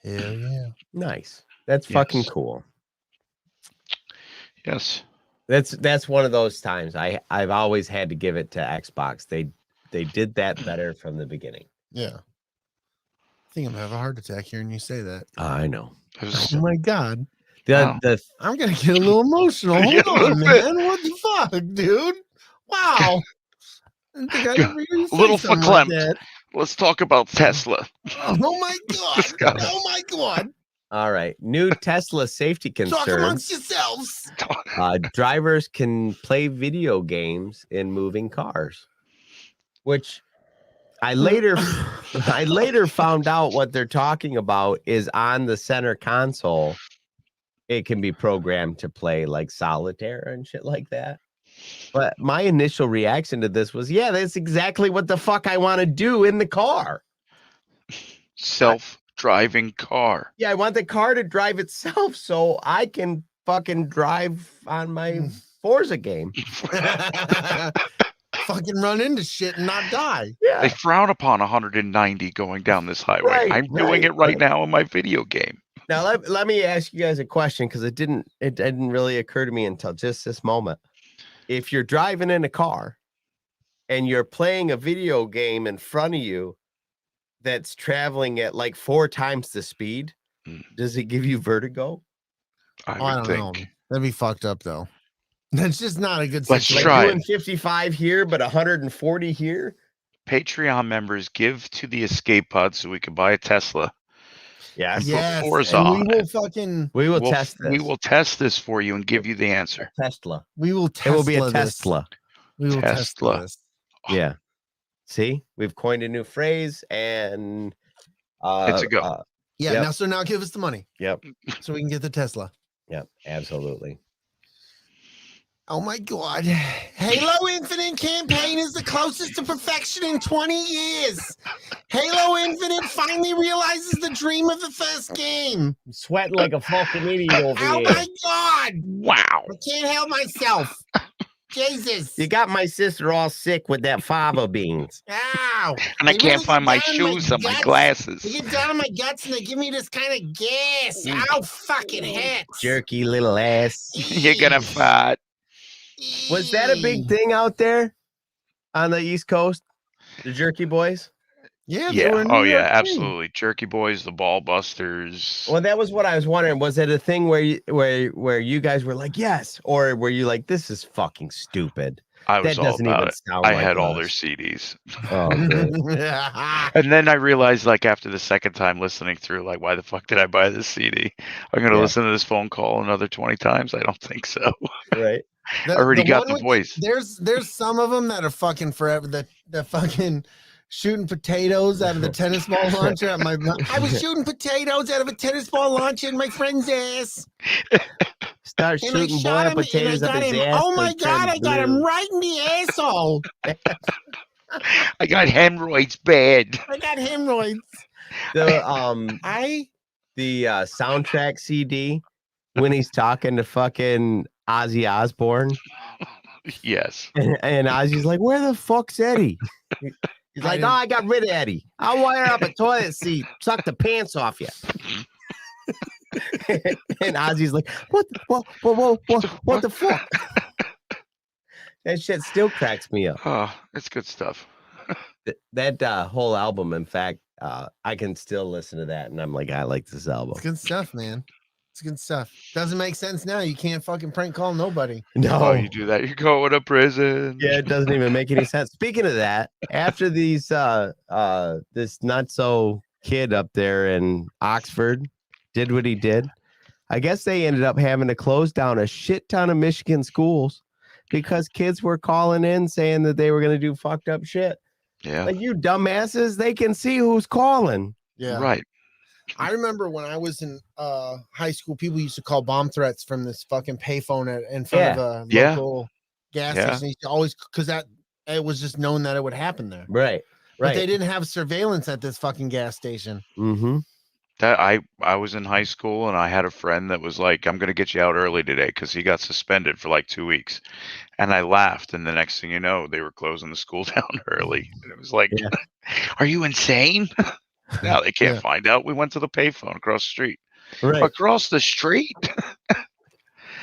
Hell yeah. Nice. That's fucking cool. Yes. That's one of those times I've always had to give it to Xbox. They did that better from the beginning. Yeah. I think I'm gonna have a heart attack hearing you say that. I know. Oh my God. I'm gonna get a little emotional. Hold on, man. What the fuck, dude? Wow. A little verklempt. Like let's talk about Tesla. Oh my God. Oh my God. All right. New Tesla safety concerns. Talk amongst yourselves. Drivers can play video games in moving cars, which I later found out what they're talking about is on the center console. It can be programmed to play like solitaire and shit like that. But my initial reaction to this was, yeah, that's exactly what the fuck I want to do in the car. Self-driving car. Yeah, I want the car to drive itself so I can fucking drive on my Forza game. Fucking run into shit and not die. Yeah. They frown upon 190 going down this highway. Right, I'm doing it right now in my video game. Now let me ask you guys a question, because it didn't really occur to me until just this moment. If you're driving in a car and you're playing a video game in front of you that's traveling at like 4 times the speed, does it give you vertigo? I would think. That'd be fucked up though. That's just not a good Let's situation. try. Doing 55 here, but 140 here. Patreon members give to the escape pod so we can buy a Tesla. Yes. Yes, Forza and we on will it. fucking We will We'll- test this. We will test this for you and give you the answer. Tesla. we will It Tesla will be a this. Tesla. We will Tesla. Tesla this. Yeah. See, we've coined a new phrase, and It's a go. Yeah. Yep. Now give us the money Yep. so we can get the Tesla. Yep. Absolutely. Oh my god. Halo Infinite campaign is the closest to perfection in 20 years. Halo Infinite finally realizes the dream of the first game. I'm sweating like a fucking idiot over Oh here. my god. Wow. I can't help myself. Jesus. You got my sister all sick with that fava beans. Ow. And I They can't really find my get down in shoes and my guts. glasses. They get down in my guts and they give me this kind of gas. Ow, fucking hurts. Jerky little ass. You're gonna fight. Was that a big thing out there on the East Coast? The Jerky Boys? Yeah. they Yeah. were in Oh New yeah. York, too. Absolutely. Jerky Boys, the Ball Busters. Well, that was what I was wondering. Was it a thing where you guys were like, yes, or were you like, this is fucking stupid? I was That all doesn't about even it. sound I like had all their us. CDs. Oh, good. And then I realized, like, after the second time listening through, like, why the fuck did I buy this CD? I'm going to Yeah. listen to this phone call another 20 times? I don't think so. Right. I already got one the with- voice. There's some of them that are fucking forever. The fucking shooting potatoes out of the tennis ball launcher at my. I was shooting potatoes out of a tennis ball launcher in my friend's ass. Start And I shooting shot boiled him, and I potatoes up got his him. ass. Oh my till it god! turns I got him blue. right in the asshole. I got hemorrhoids bad. I got hemorrhoids. The soundtrack CD when he's talking to fucking Ozzy Osbourne, Yes. and Ozzy's like, "Where the fuck's Eddie?" He's like, "Oh, I got rid of Eddie. I'll wire up a toilet seat, suck the pants off you." And Ozzy's like, what the fuck? That shit still cracks me up. Oh, it's good stuff. That whole album, in fact, I can still listen to that, and I'm like, I like this album. It's good stuff, man. It's good stuff. Doesn't make sense now. You can't fucking prank call nobody. No, Oh, you do that, you're going to prison. yeah, it doesn't even make any sense. Speaking of that, after these this not so kid up there in Oxford did what he did, I guess they ended up having to close down a shit ton of Michigan schools because kids were calling in saying that they were going to do fucked up shit. Yeah. Like, you dumbasses, they can see who's calling. Yeah. Right. I remember when I was in high school, people used to call bomb threats from this fucking payphone in front of a Yeah. local gas Yeah. station. They used to always, because it was just known that it would happen there. Right. But they didn't have surveillance at this fucking gas station. Mm-hmm. That I was in high school and I had a friend that was like, I'm going to get you out early today because he got suspended for like 2 weeks. And I laughed. And the next thing you know, they were closing the school down early. And it was like, Yeah. Are you insane? Now they can't Yeah. find out. We went to the payphone across the street. Right. Across the street?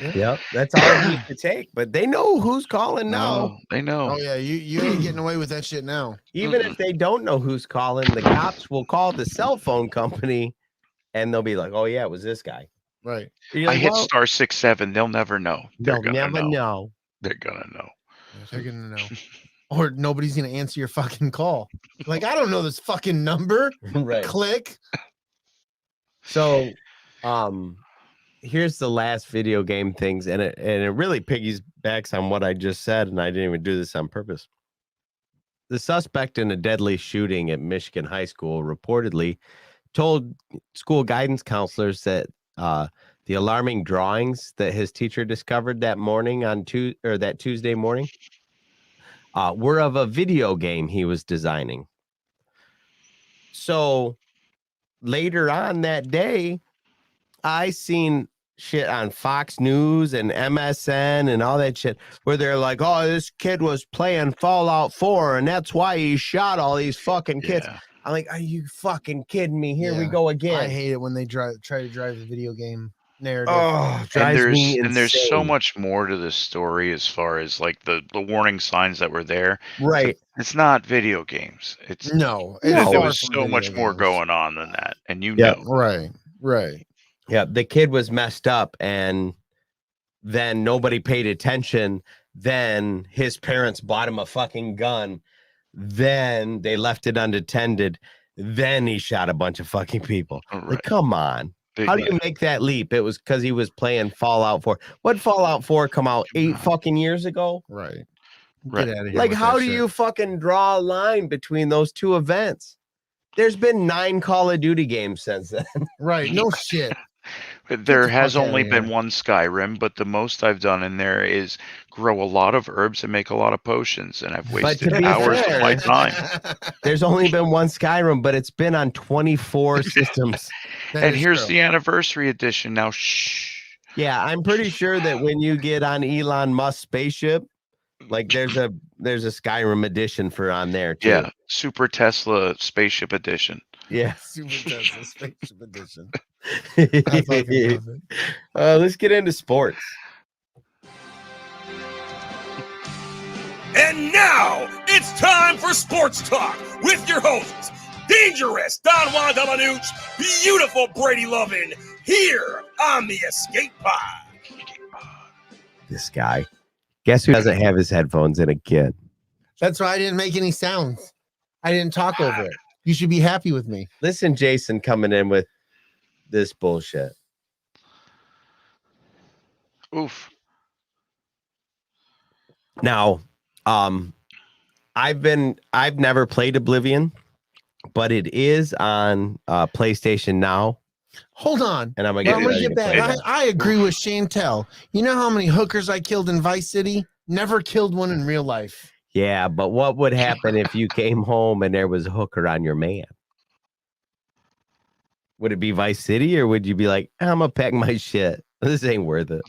Yep. That's all it needs to take. But they know who's calling now. No, they know. Oh yeah, you ain't getting away with that shit now. Even if they don't know who's calling, the cops will call the cell phone company and they'll be like, "Oh yeah, it was this guy." Right. You're I like, hit "Well, star 67. They'll never know. They're they'll gonna never know. know." They're gonna know. They're gonna know. Or nobody's gonna answer your fucking call. Like, I don't know this fucking number. Right. Click. So, here's the last video game things, and it really piggybacks on what I just said, and I didn't even do this on purpose. The suspect in a deadly shooting at Michigan High School reportedly told school guidance counselors that the alarming drawings that his teacher discovered that morning that Tuesday morning were of a video game he was designing. So later on that day, I seen shit on Fox News and MSN and all that shit where they're like, "Oh, this kid was playing Fallout 4 and that's why he shot all these fucking kids." Yeah. I'm like, "Are you fucking kidding me? Here we Yeah. go I again." hate it when they try to drive the video game narrative. Oh, drives me And there's so insane. much more to this story as far as like the warning signs that were there. Right. It's not video games. It's No, No. it's there far was from so video much more games. going on than that, and you Yeah. know. Right. Yeah, the kid was messed up, and Then nobody paid attention. Then his parents bought him a fucking gun. Then they left it unattended. Then he shot a bunch of fucking people. Right. Like, come on. Big How do you man. make that leap? It was because he was playing Fallout 4. What Fallout 4 come out 8 fucking years ago? Right. Right. Get out of here. Like, with how that do shit. you fucking draw a line between those two events? There's been 9 Call of Duty games since then. Right. No shit. There the has fuck outta only been here. one Skyrim, but the most I've done in there is grow a lot of herbs and make a lot of potions, and I've But wasted to be hours fair- of my time. There's only been one Skyrim, but it's been on 24 systems. That And is here's true. the anniversary edition. Now, shh. Yeah, I'm pretty sure that when you get on Elon Musk's spaceship, like there's a Skyrim edition for on there too. Yeah, Super Tesla Spaceship Edition. Yeah. Super Tesla Spaceship Edition. I fucking love it. Let's get into sports. And now it's time for Sports Talk with your hosts, Dangerous Don Juan DellaSnooch, beautiful Brady Lovin, here on the Escape Pod. This guy. Guess who doesn't have his headphones in again? That's why I didn't make any sounds. I didn't talk over it. You should be happy with me. Listen, Jason coming in with this bullshit. Oof. Now, I've never played Oblivion, but it is on PlayStation Now, Hold on. and I'm gonna Well, get, I'm gonna ready get to back. play I, that. I agree with Chantel. You know how many hookers I killed in Vice City? Never killed one in real life. Yeah, but what would happen if you came home and there was a hooker on your man? Would it be Vice City, or would you be like, I'm gonna pack my shit? This ain't worth it.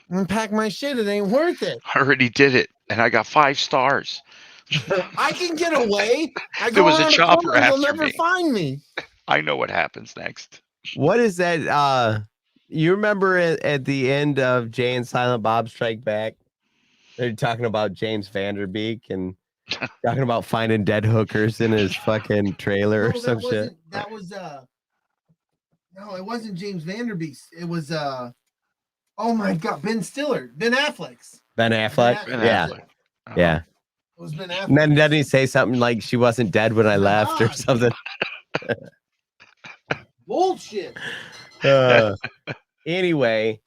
Unpack my shit. It ain't worth it. I already did it, and I got 5 stars. I can get away. I There go was a around chopper corner, they'll after never me. find me. I know what happens next. What is that? You remember at the end of Jay and Silent Bob Strike Back? They're talking about James Vanderbeek and talking about finding dead hookers in his fucking trailer or No, some shit. That was no, it wasn't James Vanderbeest. It was oh my god, Ben Affleck's. Ben Affleck? Ben Yeah. Affleck. Uh-huh. Yeah. It was Ben Affleck. And then doesn't he say something like she wasn't dead when I left or God. something? Bullshit. Anyway,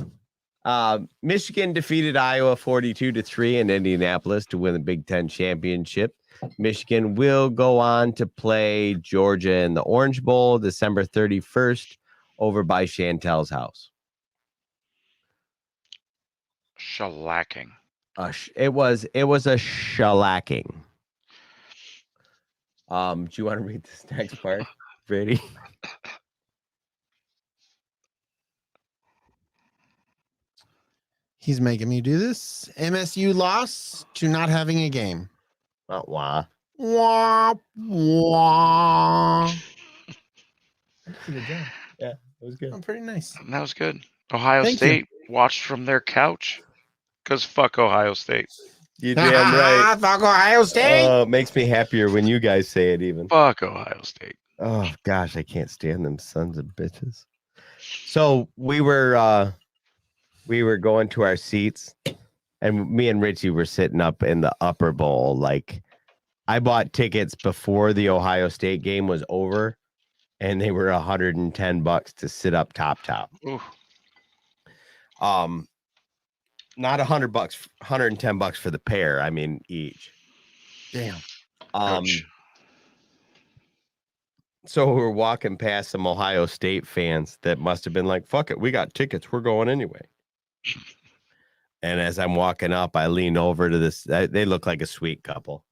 Michigan defeated Iowa 42-3 in Indianapolis to win the Big Ten championship. Michigan will go on to play Georgia in the Orange Bowl December 31st over by Chantel's house. Shellacking. It was a shellacking. Do you want to read this next part, Brady? He's making me do this. MSU lost to not having a game. Wah. Wah, wah. Good job. Yeah, it was good. Oh, pretty nice. That was good. Ohio Thank you. State watched from their couch. Because fuck Ohio State. You damn right. Fuck Ohio State. Oh, it makes me happier when you guys say it even. Fuck Ohio State. Oh gosh, I can't stand them sons of bitches. So we were going to our seats, and me and Richie were sitting up in the upper bowl. Like, I bought tickets before the Ohio State game was over, and they were $110 to sit up top. Ooh. Not $100, $110 for the pair. I mean, each. Damn. Ouch. So we're walking past some Ohio State fans that must have been like, fuck it, we got tickets. We're going anyway. And as I'm walking up, I lean over to this. They look like a sweet couple.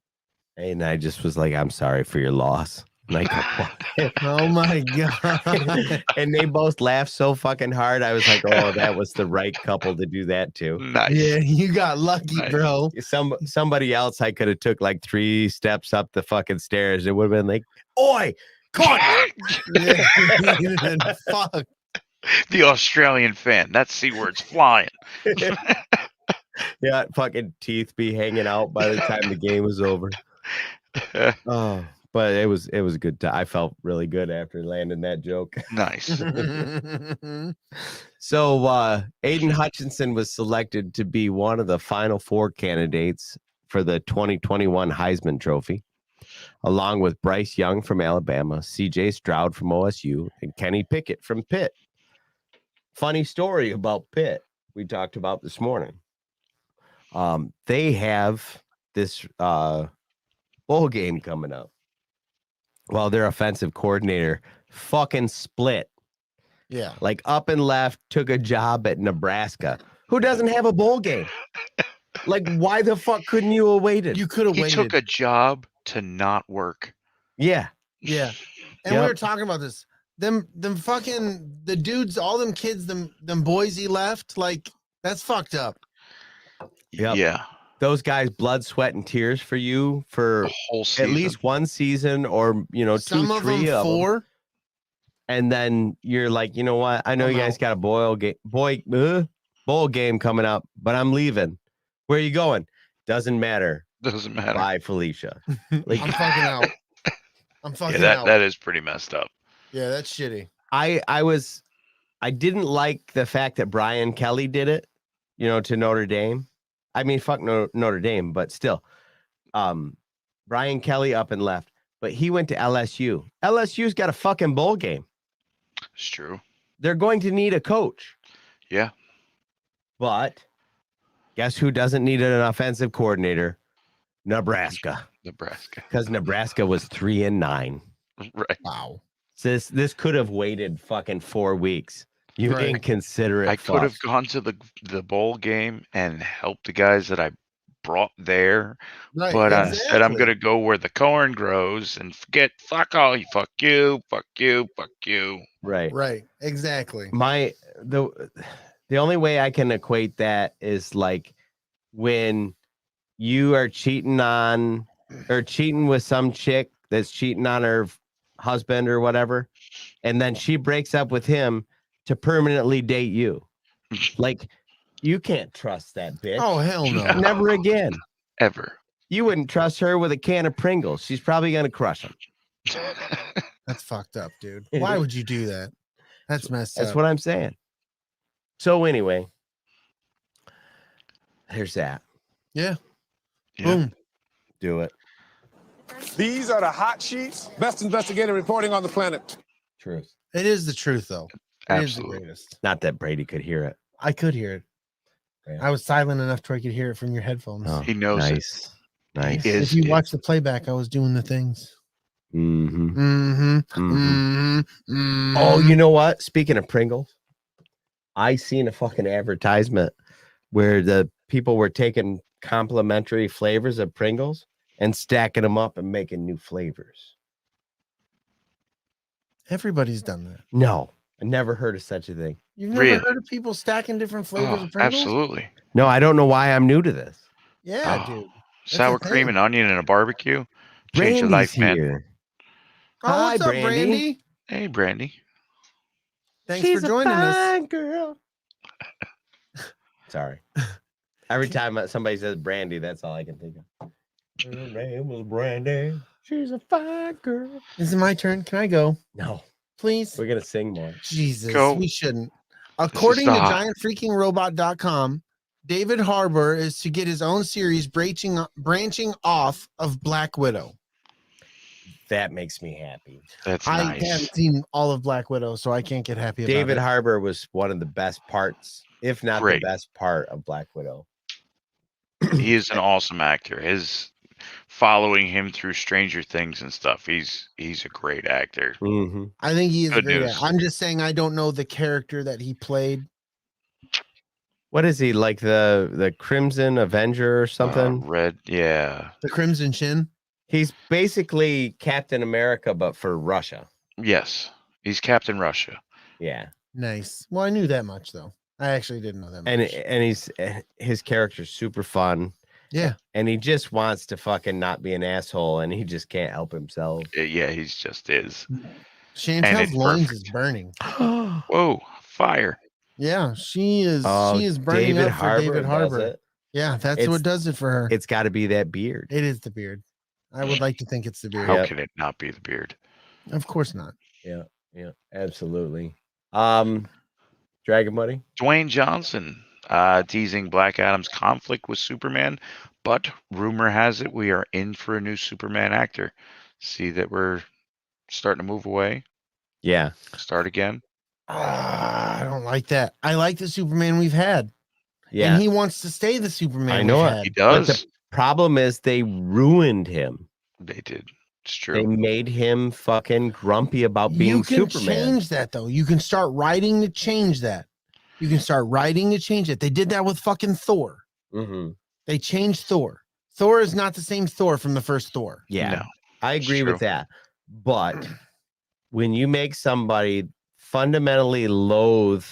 And I just was like, I'm sorry for your loss. And I kept walking. Oh my god. And they both laughed so fucking hard. I was like, oh, that was the right couple to do that to. Nice. Yeah, you got lucky, Nice. bro. Somebody else, I could have took like 3 steps up the fucking stairs. It would have been like, oi, come on. Yeah. Fuck. The Australian fan. That C word's flying. Yeah, fucking teeth be hanging out by the time the game was over. Oh, But it was a good time. I felt really good after landing that joke. Nice. So Aiden Hutchinson was selected to be one of the final 4 candidates for the 2021 Heisman Trophy, along with Bryce Young from Alabama, CJ Stroud from OSU, and Kenny Pickett from Pitt. Funny story about Pitt we talked about this morning. They have this bowl game coming up. Well, their offensive coordinator fucking split. Yeah. Like up and left, took a job at Nebraska. Who doesn't have a bowl game? Like, why the fuck couldn't you have waited? You could have He waited. took a job to not work. Yeah. Yeah. And we were talking about this. Them fucking the dudes, all them kids, them boys he left, like that's fucked up. Yep. Yeah. Those guys, blood, sweat, and tears for you for The whole season. at least one season or, Some 2, of 3 them of 4. them. And then you're like, you know what? I know I'm you guys out. got a bowl game coming up, but I'm leaving. Where are you going? Doesn't matter. Doesn't matter. Bye, Felicia. Like, I'm fucking out. I'm fucking Yeah, out. that is pretty messed up. Yeah, that's shitty. I didn't like the fact that Brian Kelly did it, to Notre Dame. I mean, fuck Notre Dame, but still. Brian Kelly up and left, but he went to LSU. LSU's got a fucking bowl game. It's true. They're going to need a coach. Yeah. But guess who doesn't need an offensive coordinator? Nebraska. Nebraska. Because Nebraska was 3-9. Right. Wow. This could have waited fucking 4 weeks. You Right. inconsiderate. I could have fucks. gone to the bowl game and helped the guys that I brought there, Right. but instead I'm exactly. gonna go where the corn grows and fuck all you, fuck you, fuck you, fuck you. Right. Right. Exactly. The only way I can equate that is like when you are cheating with some chick that's cheating on her husband or whatever, and then she breaks up with him to permanently date you. Like, you can't trust that bitch. Oh hell no. Never again. Ever. You wouldn't trust her with a can of Pringles. She's probably gonna crush them. That's fucked up, dude. Why would you do that? That's messed That's up. what I'm saying. So anyway, here's that. Yeah. Yeah. Boom. Do it. These are the hot sheets. Best investigator reporting on the planet. Truth. It is the truth, though. It is the Absolutely. greatest. Not that Brady could hear it. I could hear it. Yeah. I was silent enough to where I could hear it from your headphones. Oh, He knows it. nice. Nice. Is If you it. watch the playback, I was doing the things. Mm-hmm. Mm-hmm. Mm-hmm. Mm-hmm. Oh, you know what? Speaking of Pringles, I seen a fucking advertisement where the people were taking complimentary flavors of Pringles and stacking them up and making new flavors. Everybody's done that. No, I never heard of such a thing. You've never Really? heard of people stacking different flavors Oh, of Pringles? absolutely. No, I don't know why I'm new to this. Yeah, Oh, dude. Sour a cream thing. and onion in a barbecue. Change your Brandy's life, man. here. Oh, Hi, what's up, Brandy. Brandy? Hey, Brandy. Thanks She's for joining a us. fine girl. Sorry. Every time somebody says Brandy, that's all I can think of. Her name was Brandy. She's a fine girl. Is it my turn? Can I go? No, Please? we're gonna sing more. Jesus, Go. we shouldn't. According to the hot- giantfreakingrobot.com, David Harbour is to get his own series branching off of Black Widow. That makes me happy. That's I nice. haven't seen all of Black Widow, so I can't get happy about David it. Harbour was one of the best parts, if not Great. the best part of Black Widow. He is an awesome actor. His following him through Stranger Things and stuff. He's a great actor. Mm-hmm. I think he is a Good great news. actor. I'm just saying I don't know the character that he played. What is he, like the Crimson Avenger or something? Red, yeah. The Crimson Chin. He's basically Captain America, but for Russia. Yes. He's Captain Russia. Yeah, Nice. Well, I knew that much though. I actually didn't know that much. and his character's super fun. Yeah. And he just wants to fucking not be an asshole, and he just can't help himself. Yeah, he's just is. Chantel's it's loins perfect. is burning. Whoa, fire. Yeah, she is. Oh, She is burning David up for Harbour David does Harbour. it. Yeah, that's It's- what does it for her. It's got to be that beard. It is the beard. I would like to think it's the beard. How can it not be the beard? Of course not. Yeah, absolutely. Dragon Buddy? Dwayne Johnson teasing Black Adam's conflict with Superman, but rumor has it we are in for a new Superman actor. See that we're starting to move away? Yeah. Start again? I don't like that. I like the Superman we've had. Yeah. And he wants to stay the Superman I know we've it. had. He does. But the problem is they ruined him. They did. It's true. They made him fucking grumpy about being You can Superman. change that though. You can start writing to change that. You can start writing to change it. They did that with fucking Thor. Mm-hmm. They changed Thor. Thor is not the same Thor from the first Thor. Yeah, No, I agree true. with that. But when you make somebody fundamentally loathe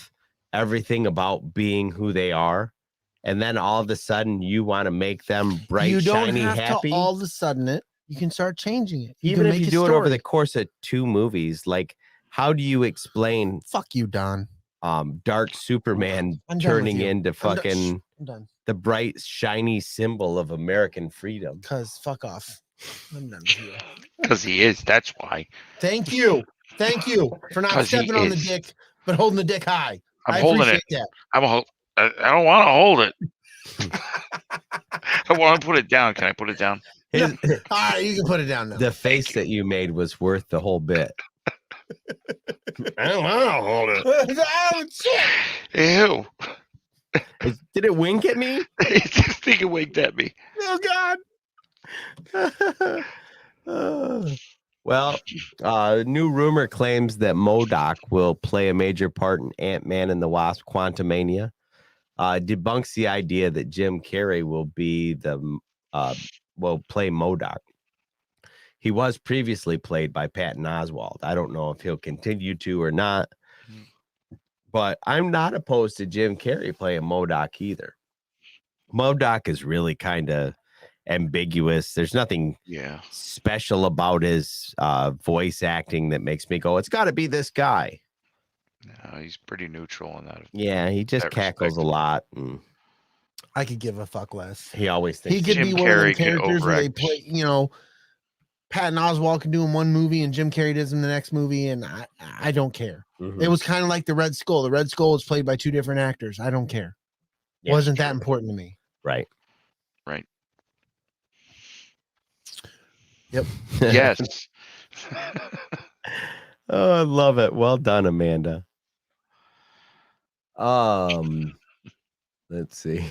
everything about being who they are, and then all of a sudden you want to make them bright, you don't shiny, have happy. to all of a sudden it. You can start changing it. Even can if make you a do it over story. the course of 2 movies, like how do you explain Fuck you, Don. Dark Superman I'm done turning with you. into fucking I'm done. the bright, shiny symbol of American freedom? Because fuck off. I'm done with you. Because he is. That's why. Thank you. Thank you for not 'Cause he stepping on the is. dick, but holding the dick high. I'm I holding appreciate it. that. I don't want to hold it. I want to put it down. Can I put it down? His, All right, you can put it down now. the face that you made was worth the whole bit. I don't want to hold it. Oh, shit. Ew. Did it wink at me? I think it winked at me. Oh, God. Well, new rumor claims that Modoc will play a major part in Ant-Man and the Wasp: Quantumania. Debunks the idea that Jim Carrey will play Modoc. He was previously played by Patton Oswalt. I don't know if he'll continue to or not, but I'm not opposed to Jim Carrey playing Modoc either. Modoc is really kind of ambiguous. There's nothing special about his voice acting that makes me go, it's got to be this guy. No, he's pretty neutral in that. Yeah, he just cackles a lot. And I could give a fuck less. he always thinks He could Jim be one of the Carrey can characters where they overact. play, Patton Oswalt can do in one movie and Jim Carrey does in the next movie, and I don't care. Mhm. It was kind of like the Red Skull. The Red Skull was played by 2 different actors. I don't care. Yeah, Wasn't that important to me. right. Right. Yep. Yes. Oh, I love it. Well done, Amanda. Let's see.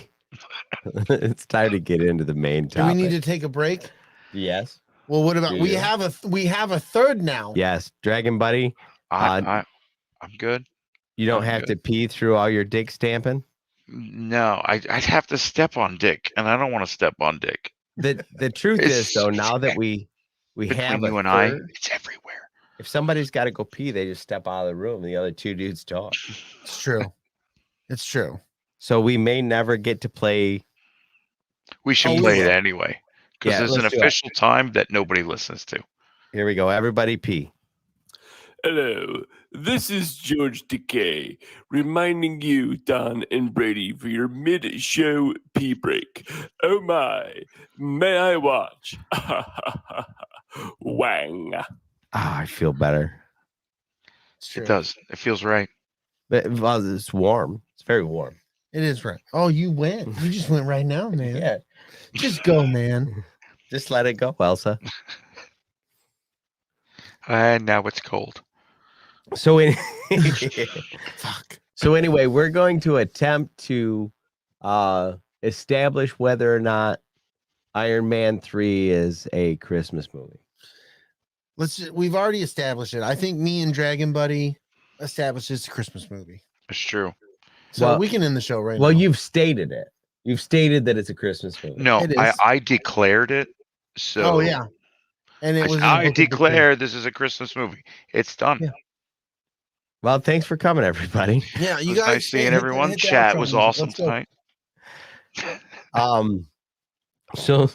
It's time to get into the main Do topic. we need to take a break? Yes. Well, what about Do we you? have a third now? Yes, Dragon Buddy. I'm good. You don't I'm have good. to pee through all your dick stamping. No, I'd have to step on Dick, and I don't want to step on Dick. The truth is, though, now that we Between have you a and I, third, it's everywhere. if somebody's got to go pee, they just step out of the room. And the other 2 dudes talk. It's true. It's true. So we may never get to play. We should Oh, play yeah. it anyway, because Yeah, there's an let's do it. official time that nobody listens to. Here we go. Everybody pee. Hello, this is George Decay, reminding you, Don and Brady, for your mid-show pee break. Oh my, may I watch? Wang. I feel better. It's true. It does. It feels right. Well, it's warm. It's very warm. It is right. Oh, you went. You just went right now, man. Yeah. Just go, man. Just let it go, Elsa. And now it's cold. So, Fuck. so anyway, we're going to attempt to establish whether or not Iron Man 3 is a Christmas movie. We've already established it. I think me and Dragon Buddy established it's a Christmas movie. It's true. So Well- we can end the show right Well, now. you've stated it. You've stated that it's a Christmas movie. No, It I, is. I declared it. So Oh yeah. And it was in the I book of the declare this is a Christmas movie. It's done. Yeah. Well, thanks for coming, everybody. Yeah, It you was guys nice seeing hit the- everyone. hit the Chat outro was music. awesome Let's go. tonight. So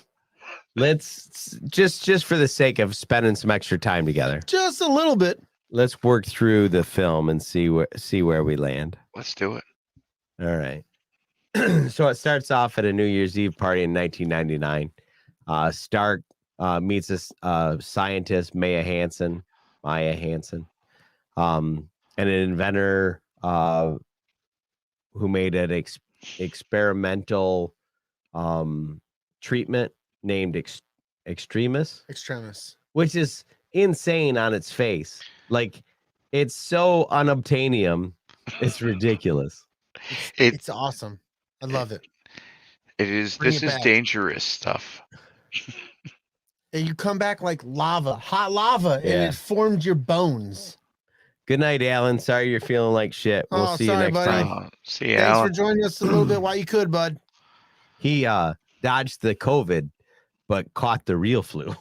let's just for the sake of spending some extra time together, Just a little bit. let's work through the film and see where we land. Let's do it. All right. So it starts off at a New Year's Eve party in 1999. Stark meets this scientist, Maya Hansen, and an inventor who made an experimental treatment named Extremis, which is insane on its face. Like, it's so unobtainium, it's ridiculous. It's awesome. I love it. It is. Bring This it is back. dangerous stuff. And you come back like lava, hot lava, and Yeah. it formed your bones. Good night, Alan. Sorry you're feeling like shit. We'll Oh, see you sorry, next buddy. time. See you, Thanks Alan. for joining us a little bit while you could, bud. He dodged the COVID, but caught the real flu.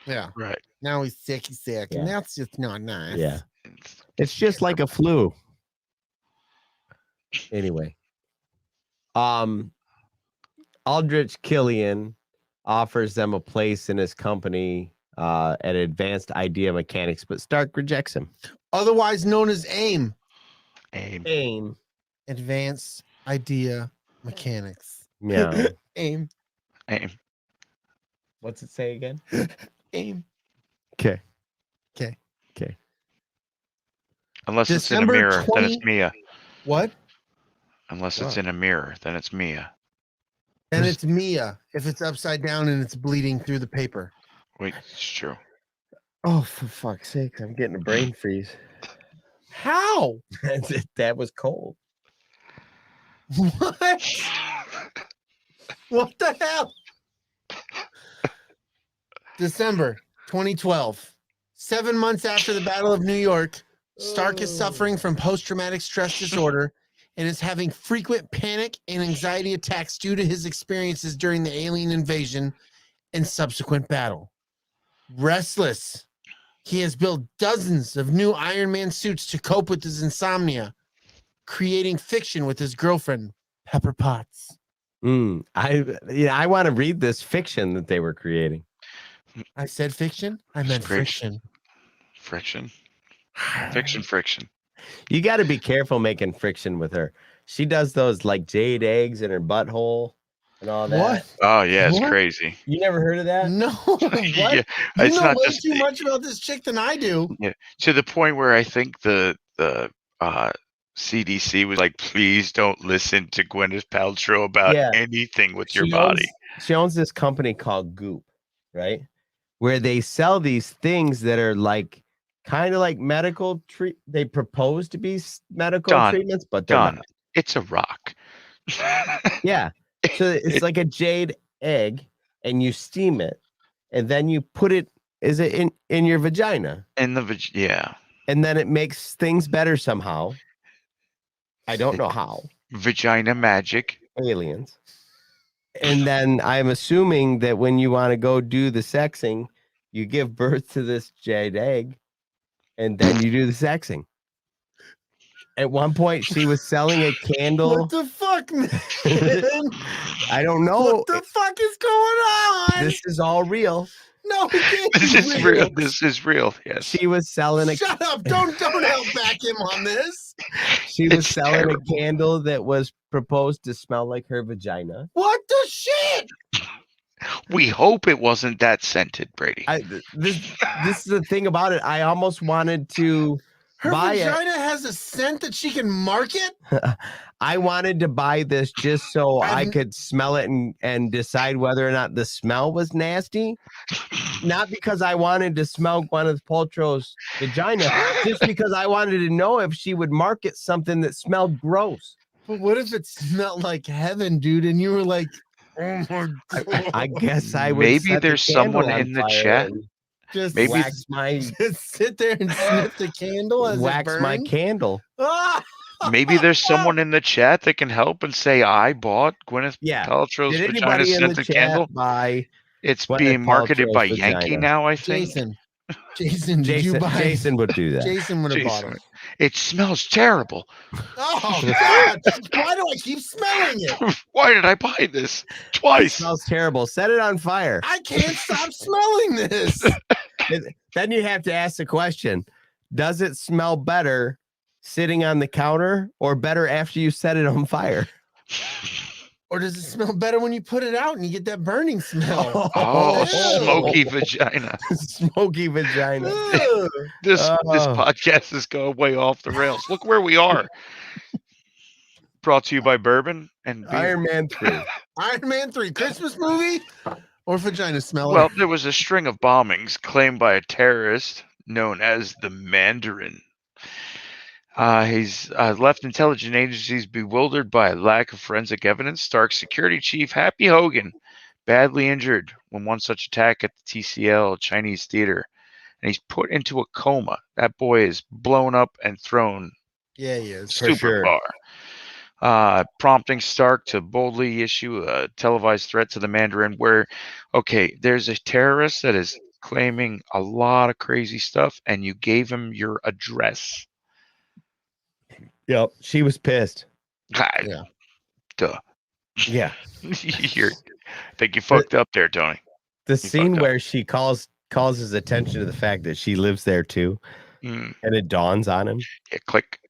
Yeah. Right. Now he's sick, Yeah. and that's just not nice. Yeah. It's just like a flu. Anyway. Aldrich Killian offers them a place in his company at Advanced Idea Mechanics, but Stark rejects him. Otherwise known as AIM. AIM. Advanced Idea Mechanics. Yeah. AIM. What's it say again? AIM. Okay. Unless it's in a December mirror, then 20 it's Mia. What? Unless it's in a mirror, then it's Mia. And it's Mia if it's upside down and it's bleeding through the paper. Wait, it's true. Oh, for fuck's sake. I'm getting a brain freeze. How? That was cold. What? What the hell? December 2012. 7 months after the Battle of New York, Stark is suffering from post-traumatic stress disorder and is having frequent panic and anxiety attacks due to his experiences during the alien invasion and subsequent battle. Restless, he has built dozens of new Iron Man suits to cope with his insomnia, creating fiction with his girlfriend, Pepper Potts. I want to read this fiction that they were creating. I said fiction? I meant friction. Friction. You got to be careful making friction with her. She does those like jade eggs in her butthole and all that. What? Oh yeah, it's What? crazy. You never heard of that? No. What? Yeah, You it's know not way just too much about this chick than I do. Yeah, to the point where I think the CDC was like, please don't listen to Gwyneth Paltrow about Yeah. anything with your She body. She owns this company called Goop, right? Where they sell these things that are like kind of like medical treat. They propose to be medical Don, treatments, but they're Don, not. it's a rock. Yeah. So it's like a jade egg, and you steam it, and then you put it. Is it in your vagina? Yeah. And then it makes things better somehow. I don't know how. Vagina magic. Aliens. And then I'm assuming that when you want to go do the sexing, you give birth to this jade egg, and then you do the sexing. At one point, she was selling a candle. What the fuck, man? I don't know. What the fuck is going on? This is all real. No, it can't This be is real. This is real. Yes. She was selling a. Shut up! Don't help back him on this. She was It's selling terrible. a candle that was proposed to smell like her vagina. What the shit? We hope it wasn't that scented, Brady. This is the thing about it. I almost wanted to Her buy vagina has a scent that she can market. I wanted to buy this just so I I've- could smell it and decide whether or not the smell was nasty. Not because I wanted to smell Gwyneth Paltrow's vagina, just because I wanted to know if she would market something that smelled gross. But what if it smelled like heaven, dude? And you were like, "Oh my god!" I guess I would. Maybe set the there's someone candle on in the fire chat. and Just Maybe wax my just sit there and sniff the candle as it wax my burns. candle. Ah! Maybe there's someone in the chat that can help and say, I bought Gwyneth Yeah. Paltrow's Did vagina anybody in the scented chat candle. buy It's Gwyneth being marketed Paltrow's by vagina? Yankee now, I think. Jason, did you buy? Jason would do that. Jason would have bought Jason. it. It smells terrible. Oh god! Why do I keep smelling it? Why did I buy this It twice? smells terrible. Set it on fire. I can't stop smelling this. Then you have to ask the question: does it smell better sitting on the counter, or better after you set it on fire? Or does it smell better when you put it out and you get that burning smell? Oh, Ew. smoky vagina. Smoky vagina. Ugh. This Oh. podcast is going way off the rails. Look where we are. Brought to you by bourbon and beer. Iron Man 3. Iron Man 3 Christmas movie or vagina smeller? Well, there was a string of bombings claimed by a terrorist known as the Mandarin. He's left intelligence agencies bewildered by a lack of forensic evidence. Stark's security chief, Happy Hogan, badly injured when one such attack at the TCL Chinese theater, and he's put into a coma. That boy is blown up and thrown Yeah, he is. For super sure. far. Prompting Stark to boldly issue a televised threat to the Mandarin where, okay, there's a terrorist that is claiming a lot of crazy stuff, and you gave him your address. Yep. She was pissed. Yeah. Duh. Yeah. I think you fucked up there, Tony. The fucked scene up. where she calls his attention to the fact that she lives there too, Mm. and it dawns on him. Yeah, click.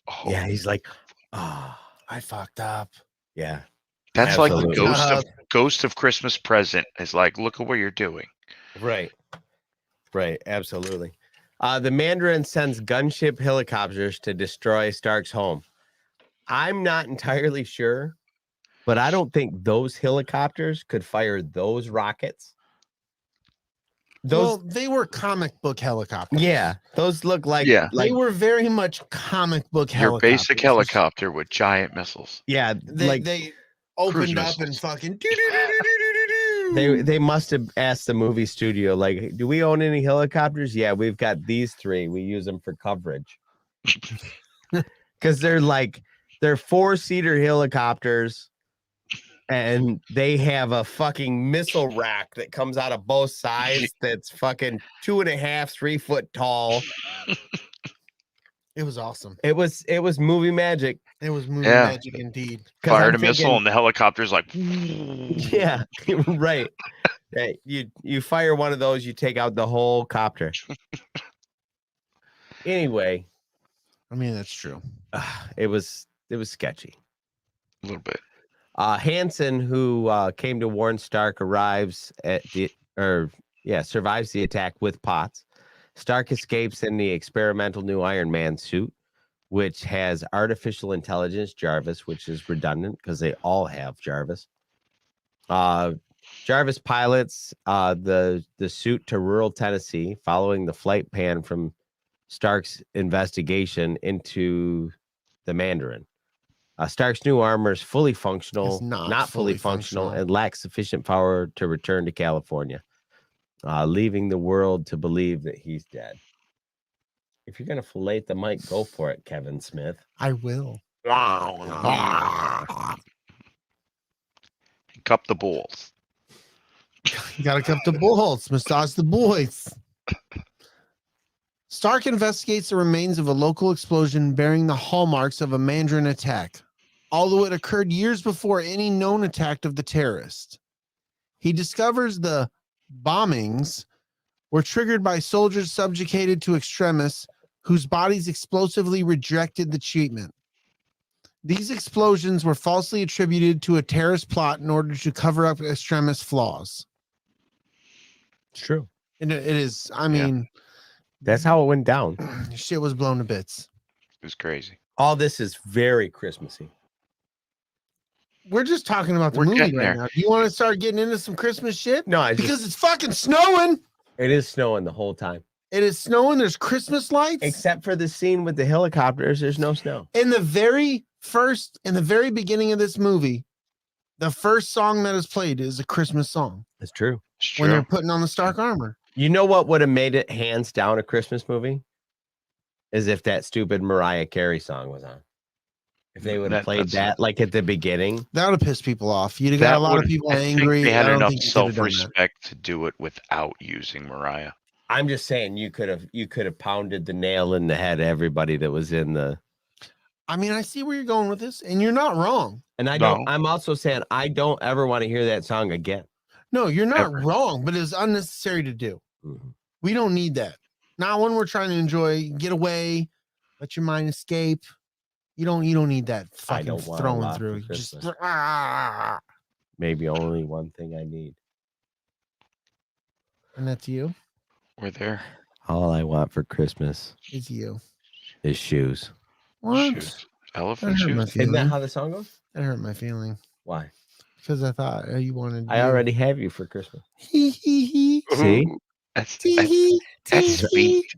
Oh, Yeah, he's like, oh, I fucked up. yeah. that's like absolutely. the ghost of Christmas present is like, look at what you're doing. Right. Right. Absolutely. The Mandarin sends gunship helicopters to destroy Stark's home. I'm not entirely sure, but I don't think those helicopters could fire those rockets. Well, they were comic book helicopters. Yeah, those look like They were very much comic book Your helicopters. basic helicopter with giant missiles. yeah, They opened Cruise up and missiles. fucking. they must have asked the movie studio, like, do we own any helicopters? Yeah, we've got these 3. We use them for coverage. Because they're 4-seater helicopters, and they have a fucking missile rack that comes out of both sides that's fucking 2.5, 3 foot tall. It was awesome. It was movie magic. It was movie Yeah. magic indeed. 'Cause Fired I'm a missile thinking- and the helicopter's like, Yeah, right. Hey, you fire one of those, you take out the whole copter. Anyway, I mean, that's true. it was sketchy. a little bit. Hansen, who came to warn Stark, survives the attack with Potts. Stark escapes in the experimental new Iron Man suit, which has artificial intelligence Jarvis, which is redundant because they all have Jarvis. Jarvis pilots the suit to rural Tennessee, following the flight pan from Stark's investigation into the Mandarin. Stark's new armor is fully functional, It's not not fully fully functional, functional. and lacks sufficient power to return to California, leaving the world to believe that he's dead. If you're going to fillet the mic, go for it, Kevin Smith. I will. Cup the balls. You gotta cup the balls, massage the boys. Stark investigates the remains of a local explosion bearing the hallmarks of a Mandarin attack, although it occurred years before any known attack of the terrorist. He discovers the bombings were triggered by soldiers subjugated to extremists whose bodies explosively rejected the treatment. These explosions were falsely attributed to a terrorist plot in order to cover up extremist flaws. It's true. And it is, I mean, That's how it went down. shit was blown to bits. It was crazy. All this is very Christmassy. We're just talking about the We're movie right getting there. now. Do you want to start getting into some Christmas shit? No, Because it's fucking snowing. it is snowing the whole time. It is snowing. There's Christmas lights. Except for the scene with the helicopters, there's no snow. In the very beginning of this movie, the first song that is played is a Christmas song It's true. It's when true. they're putting on the Stark armor. You know what would have made it hands down a Christmas movie? Is if that stupid Mariah Carey song was on. If they would have played that's- that like at the beginning. That would have pissed people off. You'd have That got a lot of would- people I think angry. They had I don't enough think you could have done that. self-respect to do it without using Mariah. I'm just saying you could have pounded the nail in the head of everybody that was in the. I mean, I see where you're going with this, and you're not wrong. And No. I'm also saying I don't ever want to hear that song again. No, you're not Ever. wrong, but it's unnecessary to do. Mhm. We don't need that. Not when we're trying to enjoy, get away, let your mind escape. You don't need that I fucking don't want a throwing lot through. for Just Christmas. Maybe only one thing I need. and that's you. We're there. All I want for Christmas It's you. is shoes. What? Shoes. Elephant That hurt my shoes. Isn't that feeling. how the song goes? That hurt my feeling Why? because I thought you wanted. I already have you for Christmas. Hee hee hee. See? Ooh, that's Tee hee. that's Tee sweet. hee.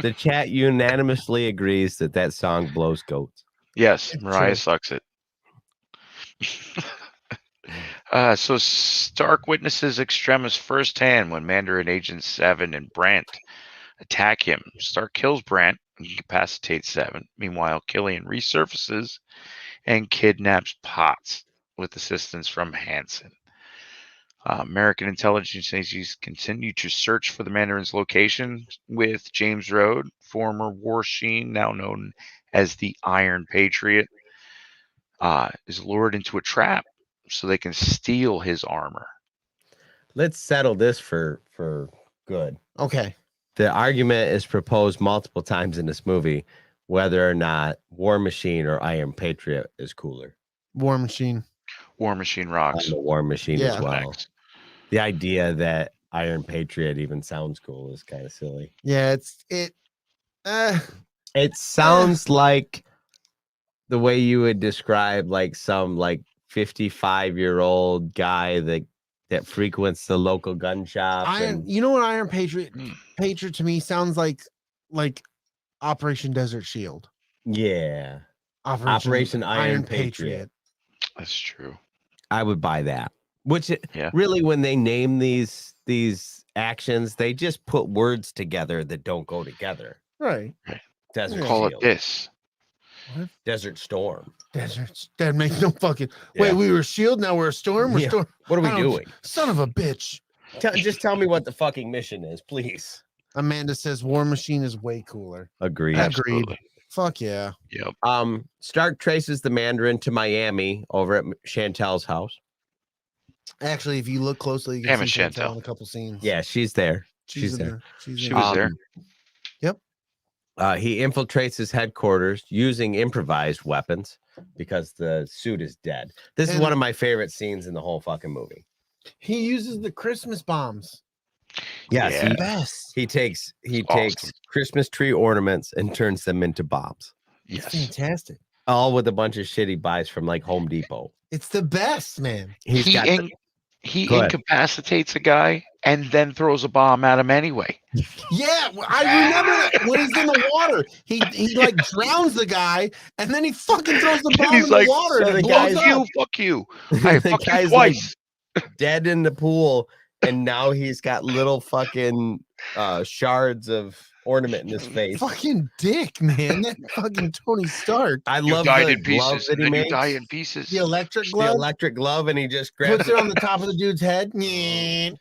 The chat unanimously agrees that song blows goats. Yes, It's Mariah true. sucks it. So Stark witnesses Extremis firsthand when Mandarin Agent 7 and Brandt attack him. Stark kills Brandt and incapacitates 7. Meanwhile, Killian resurfaces and kidnaps Potts with assistance from Hansen. American intelligence agencies continue to search for the Mandarin's location with James Rhodes, former war sheen, now known as the Iron Patriot, is lured into a trap so they can steal his armor. Let's settle this for good. Okay. The argument is proposed multiple times in this movie whether or not War Machine or Iron Patriot is cooler. War Machine. War Machine I'm rocks. a War Machine as Yeah. well. Thanks. The idea that Iron Patriot even sounds cool is kind of silly. Yeah, It sounds like the way you would describe like some like 55-year-old guy that frequents the local gun shop. You know what Iron Patriot to me sounds like Operation Desert Shield. Yeah. Operation Iron Patriot. That's true. I would buy that. Which Yeah. really, when they name these actions, they just put words together that don't go together. Right. Desert Call it Shield, this. What? Desert Storm. Deserts. That makes no fucking. Yeah. Wait, we were Shield. Now we're a storm. We're Yeah. storm. What are we I don't- doing? Son of a bitch. Just tell me what the fucking mission is, please. Amanda says War Machine is way cooler. Agreed. Absolutely. Fuck yeah. Yep. Stark traces the Mandarin to Miami over at Chantel's house. Actually, if you look closely, you Damn can it, see Chantel Chantel. in a couple scenes. Yeah, she's there. she's she's in there. there. She's She in was there. there. He infiltrates his headquarters using improvised weapons because the suit is dead. This is And- one of my favorite scenes in the whole fucking movie. He uses the Christmas bombs. Yes, Yeah. Best. he takes Awesome. Christmas tree ornaments and turns them into bombs, It's Yes. fantastic. all with a bunch of shit he buys from like Home Depot. It's the best, man. He's He got he Go ahead. incapacitates a guy and then throws a bomb at him anyway. Yeah, I remember that when he's in the water. He like drowns the guy and then he fucking throws the bomb He's in like, the water so and the it guy's- blows Fuck you, up. fuck you. I the fucked you guy's like twice. dead in the pool, and now he's got little fucking shards of ornament in his face. Fucking dick, man. That fucking Tony Stark. I You love died the in glove pieces, that and he then you makes. die in pieces. The electric The glove electric glove, and he just grabs puts it on the top of the dude's head. Yeah.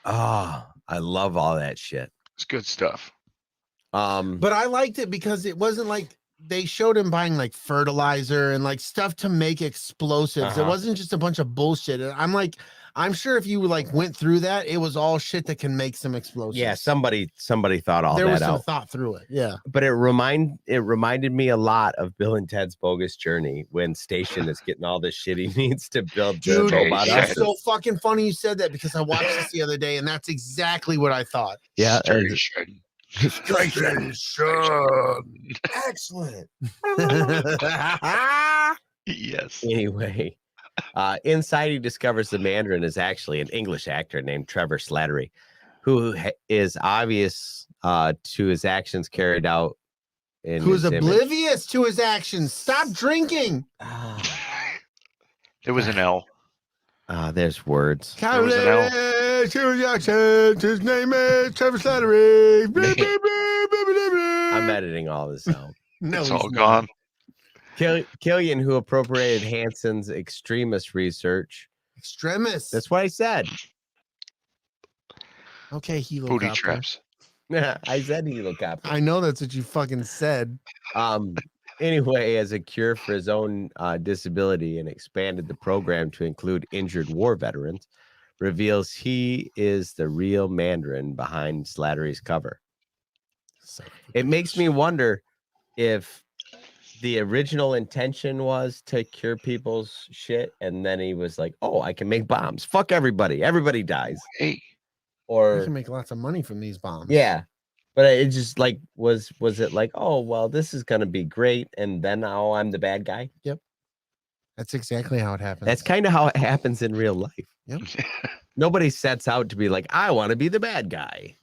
Oh, I love all that shit. It's good stuff. But I liked it because it wasn't like they showed him buying like fertilizer and like stuff to make explosives. It Uh-huh. wasn't just a bunch of bullshit. And I'm like, I'm sure if you like went through that, it was all shit that can make some explosives. yeah, somebody thought all there was that some out. thought through it. Yeah. But it reminded me a lot of Bill and Ted's Bogus Journey when Station is getting all the shit he needs to build the Dude, robot yeah. it's up. so fucking funny you said that because I watched this the other day and that's exactly what I thought. Yeah, Station. Excellent. Yes. Anyway, inside he discovers the Mandarin is actually an English actor named Trevor Slattery, who is obvious to his actions carried out in Who's his image. oblivious to his actions. Stop drinking. There was an L. There's words. There was an L. Trevor Jackson. His name is Trevor Slattery. I'm editing all this out. No, It's he's all not. gone. Killian, who appropriated Hansen's extremist research. Extremis. That's what I said. Okay, Booty helicopter. traps. I said helicopter. I know that's what you fucking said. Anyway, as a cure for his own disability and expanded the program to include injured war veterans, reveals he is the real Mandarin behind Slattery's cover. It makes me wonder if the original intention was to cure people's shit, and then he was like, "Oh, I can make bombs. Fuck everybody. Everybody dies." Hey, We Or can make lots of money from these bombs. yeah, but it just like was it like, "Oh, well, this is gonna be great," and then now I'm the bad guy? That's exactly how it happens. That's kind of how it happens in real life. Yep. Nobody sets out to be like, "I want to be the bad guy."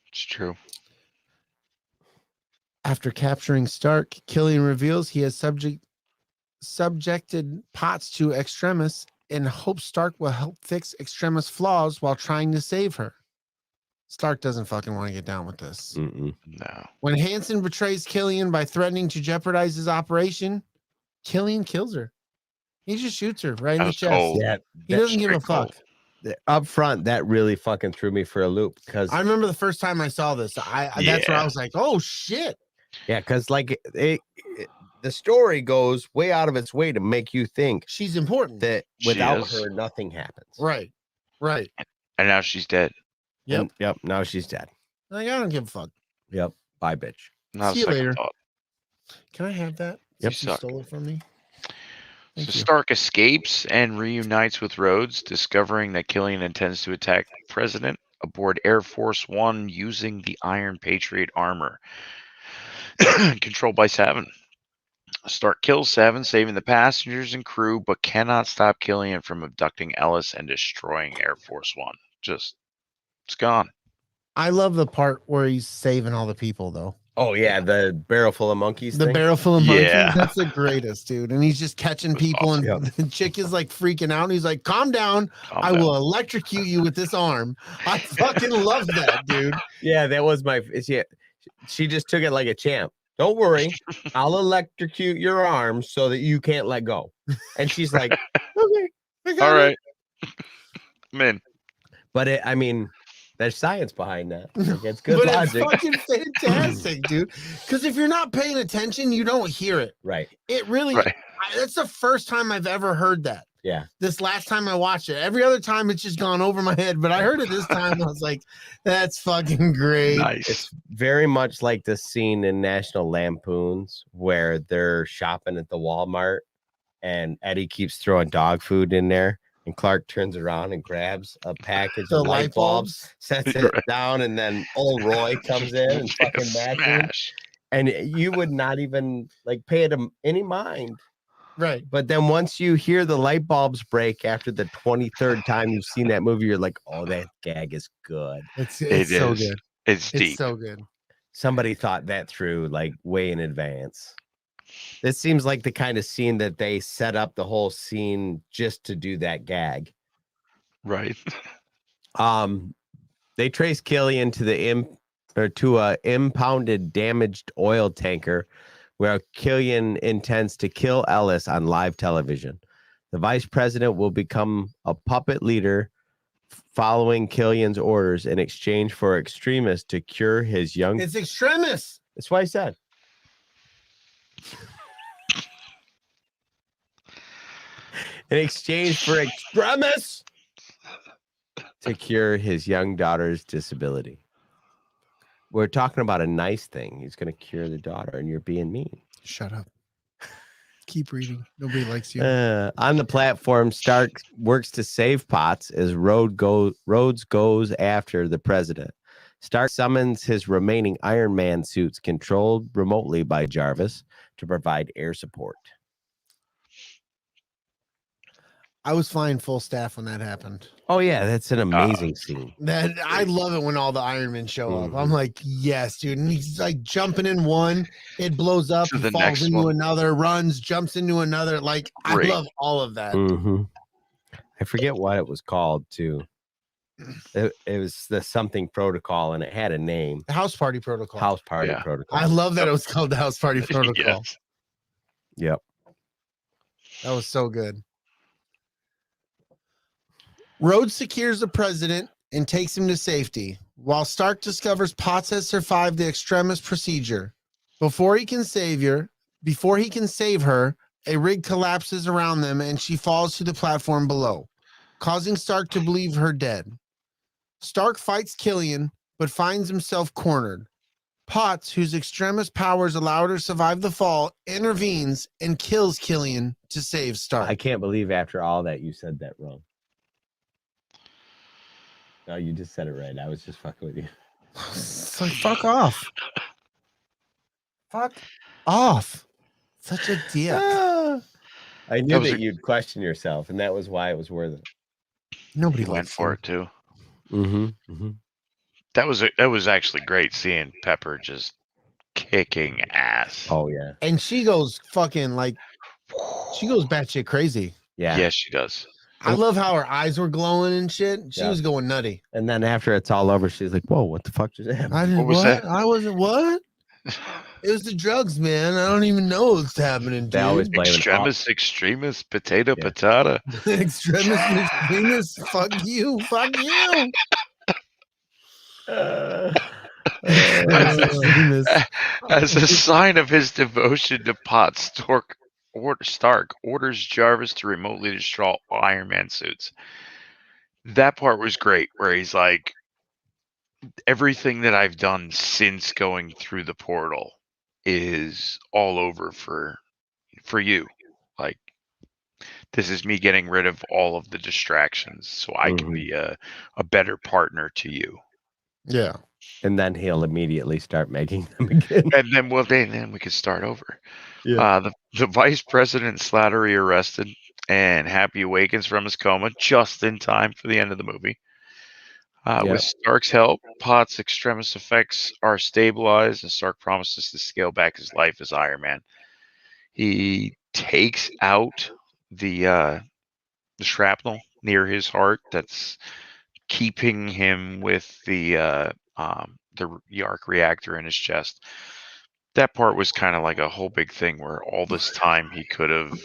it's true. After capturing Stark, Killian reveals he has subjected Potts to Extremis and hopes Stark will help fix Extremis' flaws while trying to save her. Stark doesn't fucking want to get down with this. Mm-mm. No. When Hansen betrays Killian by threatening to jeopardize his operation, Killian kills her. He just shoots her right in That the was chest. cold. Yeah, He doesn't give a straight cold. fuck. up front, that really fucking threw me for a loop because I remember the first time I saw this. That's where I was like, "Oh shit!" yeah, because like the story goes way out of its way to make you think She's important. that She without is. her, nothing happens. Right. And now she's dead. Yep. And, yep. Now she's dead. Like, I don't give a fuck. Yep. Bye, bitch. Not See a you second later. thought. Can I have that? Yep. Since you Suck. stole it from me. So Thank you. Stark escapes and reunites with Rhodes, discovering that Killian intends to attack the president aboard Air Force One using the Iron Patriot armor controlled by Savin. Stark kills Savin, saving the passengers and crew, but cannot stop Killian from abducting Ellis and destroying Air Force One. Just, it's gone. I love the part where he's saving all the people, though. Oh yeah, the barrel full of monkeys. The thing? barrel full of monkeys. Yeah. That's the greatest, dude. And he's just catching people, and Yep. the chick is like freaking out. And he's like, "Calm down. Calm I down. will electrocute you with this arm." I fucking love that, dude. Yeah, that was my. Yeah, she just took it like a champ. Don't worry, I'll electrocute your arm so that you can't let go. And she's like, Okay. I got All it. right. I'm in. but I mean, there's science behind that. Like, it's good But logic, it's fucking fantastic, dude. Because if you're not paying attention, you don't hear it. right? It really, Right. that's the first time I've ever heard that. Yeah. This last time I watched it. Every other time it's just gone over my head, but I heard it this time. I was like, that's fucking great. Nice. It's very much like the scene in National Lampoons where they're shopping at the Walmart and Eddie keeps throwing dog food in there. And Clark turns around and grabs a package The of light bulbs, sets it Right. down, and then old Roy comes in and fucking mashes him. Smash. And you would not even like pay it any mind. Right. But then once you hear the light bulbs break after the 23rd time you've seen that movie, you're like, oh, that gag is good. It's It so is. good. It's It's deep. so good. Somebody thought that through like way in advance. This seems like the kind of scene that they set up the whole scene just to do that gag. Right. They trace Killian to a impounded damaged oil tanker where Killian intends to kill Ellis on live television. The vice president will become a puppet leader following Killian's orders in exchange for extremists to cure his young. It's Extremis. That's what I said. In exchange for extremists to cure his young daughter's disability. We're talking about a nice thing. He's going to cure the daughter, and you're being mean. Shut up. Keep reading. Nobody likes you. On the platform, Stark works to save Potts as Rhodes goes after the president. Stark summons his remaining Iron Man suits controlled remotely by Jarvis to provide air support. I was flying full staff when that happened. Oh, yeah, that's an amazing scene. That I love it when all the Iron Men show up. I'm Mhm. like, yes, dude. And he's like jumping in one, it blows up, To he the falls next into one. another, runs, jumps into another. Like, Great. I love all of that. Mhm. I forget what it was called, too. It was the something protocol, and it had a name. The House Party Protocol. House Party Yeah. Protocol. I love that it was called the House Party Protocol. Yes. Yep. That was so good. Rhodes secures the president and takes him to safety, while Stark discovers Potts has survived the extremis procedure. Before he can save her, a rig collapses around them and she falls to the platform below, causing Stark to believe her dead. Stark fights Killian, but finds himself cornered. Potts, whose extremis powers allowed her to survive the fall, intervenes and kills Killian to save Stark. I can't believe after all that you said that wrong. No, you just said it right. I was just fucking with you. It's like, fuck off. Fuck off. Such a dick. I knew that you'd question yourself, and that was why it was worth it. Nobody went for it too. That was actually great seeing Pepper just kicking ass. Oh yeah. And she goes fucking like, she goes batshit crazy. Yeah. Yes, she does. I love how her eyes were glowing and shit. She was going nutty. And then after it's all over, she's like, "Whoa, what the fuck just happened?" I didn't. What was that? I wasn't. What? It was the drugs, man. I don't even know what's happening. They always blame Extremis, potato, patata. Extremis. Fuck you. As a sign of his devotion to Potts, Stark orders Jarvis to remotely destroy Iron Man suits. That part was great, where he's like, everything that I've done since going through the portal is all over for you. Like, this is me getting rid of all of the distractions so I can be a better partner to you. Yeah. And then he'll immediately start making them again. And then then we could start over. Yeah. The vice president Slattery arrested, and Happy awakens from his coma just in time for the end of the movie. With Stark's help, Potts' extremis effects are stabilized, and Stark promises to scale back his life as Iron Man. He takes out the shrapnel near his heart that's keeping him with the arc reactor in his chest. That part was kind of like a whole big thing where all this time he could have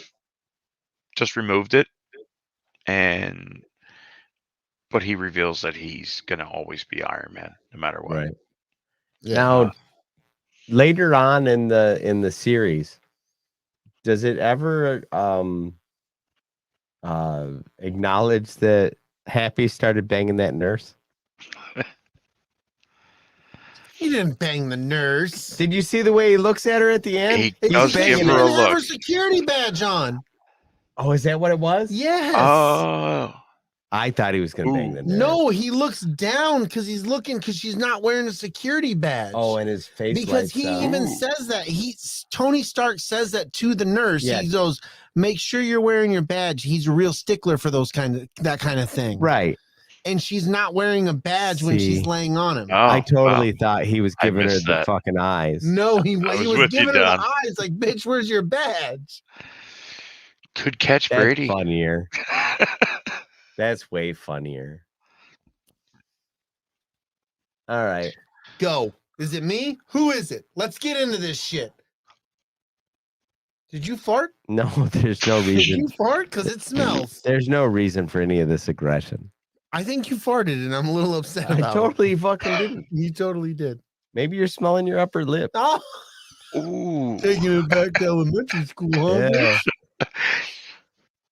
just removed it, but he reveals that he's gonna always be Iron Man no matter what. Right. Yeah. Now, later on in the series, does it ever acknowledge that Happy started banging that nurse? He didn't bang the nurse. Did you see the way he looks at her at the end? He does give her a Have her look. security badge on. Oh, is that what it was? Yes. Oh, I thought he was going to bang the nurse. No, he looks down because he's looking because she's not wearing a security badge. Oh, and his face because he lights even up. says that Tony Stark says that to the nurse. Yeah. He goes, "Make sure you're wearing your badge." He's a real stickler for that kind of thing. Right. And she's not wearing a badge when she's laying on him. Oh, I totally thought he was giving her missed the that. fucking eyes. No, he was with you, giving her Don. the eyes like, "Bitch, where's your badge?" Could catch That's Brady. funnier. That's way funnier. All right. Go. Is it me? Who is it? Let's get into this shit. Did you fart? No, there's no Did reason. you fart? Because it smells. There's no reason for any of this aggression. I think you farted, and I'm a little upset I about totally fucking didn't. it. You totally did. Maybe you're smelling your upper lip. Oh, Ooh. taking it back to elementary school, huh? Yeah.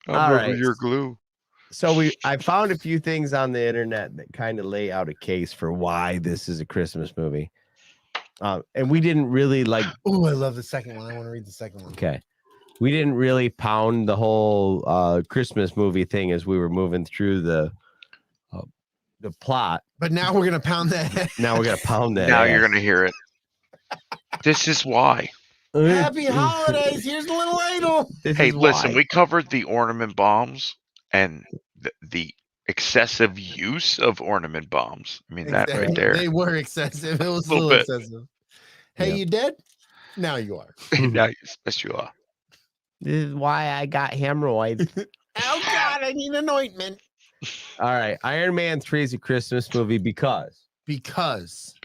I'm All rubbing right. your glue. So I found a few things on the internet that kind of lay out a case for why this is a Christmas movie. And we didn't really like. Oh, I love the second one. I want to read the second one. Okay. We didn't really pound the whole Christmas movie thing as we were moving through the plot. But now we're gonna pound that. Now we're gonna pound that. Now ass. you're gonna hear it. This is why. Happy holidays. Here's a little ladle. This Hey, is listen, why. we covered the ornament bombs and the excessive use of ornament bombs. I mean, that right there. They were excessive. It was a Little little bit. excessive. Hey, Yeah. you dead? Now you are. Yes, you are. This is why I got hemorrhoids. Oh God, I need an ointment. All right, Iron Man 3 is a Christmas movie because Because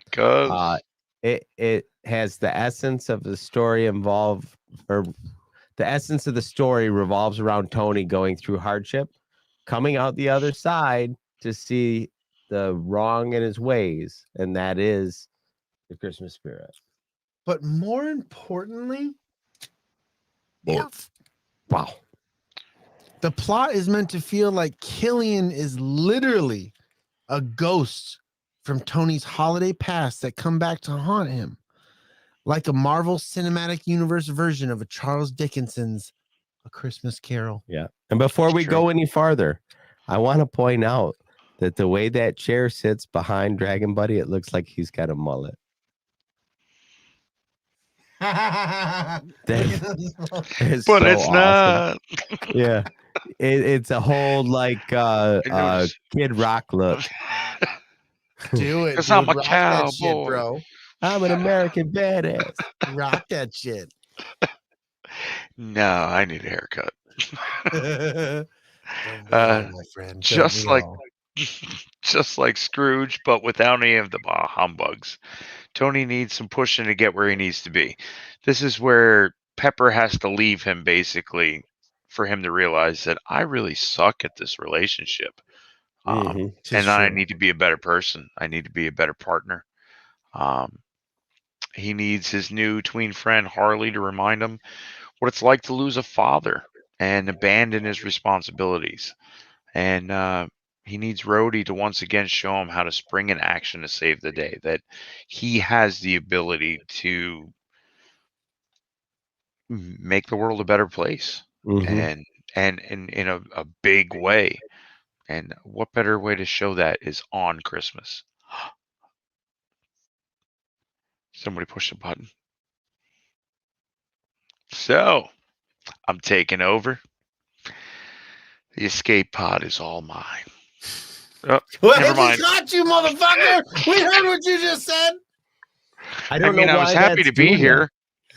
it has the essence of the story the essence of the story revolves around Tony going through hardship, coming out the other side to see the wrong in his ways, and that is the Christmas spirit. But more importantly, Wow. the plot is meant to feel like Killian is literally a ghost from Tony's holiday past that come back to haunt him. like a Marvel Cinematic Universe version of a Charles Dickens's A Christmas Carol. Yeah. And before It's we true. go any farther, I want to point out that the way that chair sits behind Dragon Buddy, it looks like he's got a mullet. But It's But so it's awesome. not. Yeah. It's a whole like noticed- Kid Rock look. do it. 'Cause Dude. I'm a Rock that shit, cowboy. bro. I'm an American badass. Rock that shit. No, I need a haircut. Don't we all, my friend? Don't Just we like all? just like Scrooge, but without any of the humbugs. Tony needs some pushing to get where he needs to be. This is where Pepper has to leave him, basically, for him to realize that I really suck at this relationship. And I need to be a better person. I need to be a better partner. He needs his new tween friend, Harley, to remind him what it's like to lose a father and abandon his responsibilities. And he needs Rhodey to once again show him how to spring in action to save the day, that he has the ability to make the world a better place, and in a big way. And what better way to show that is on Christmas? Somebody push the button. So, I'm taking over. The escape pod is all mine. Oh, Well, never I mind. just got you, motherfucker. We heard what you just said. I I don't mean, know I why was happy that's to be doing here.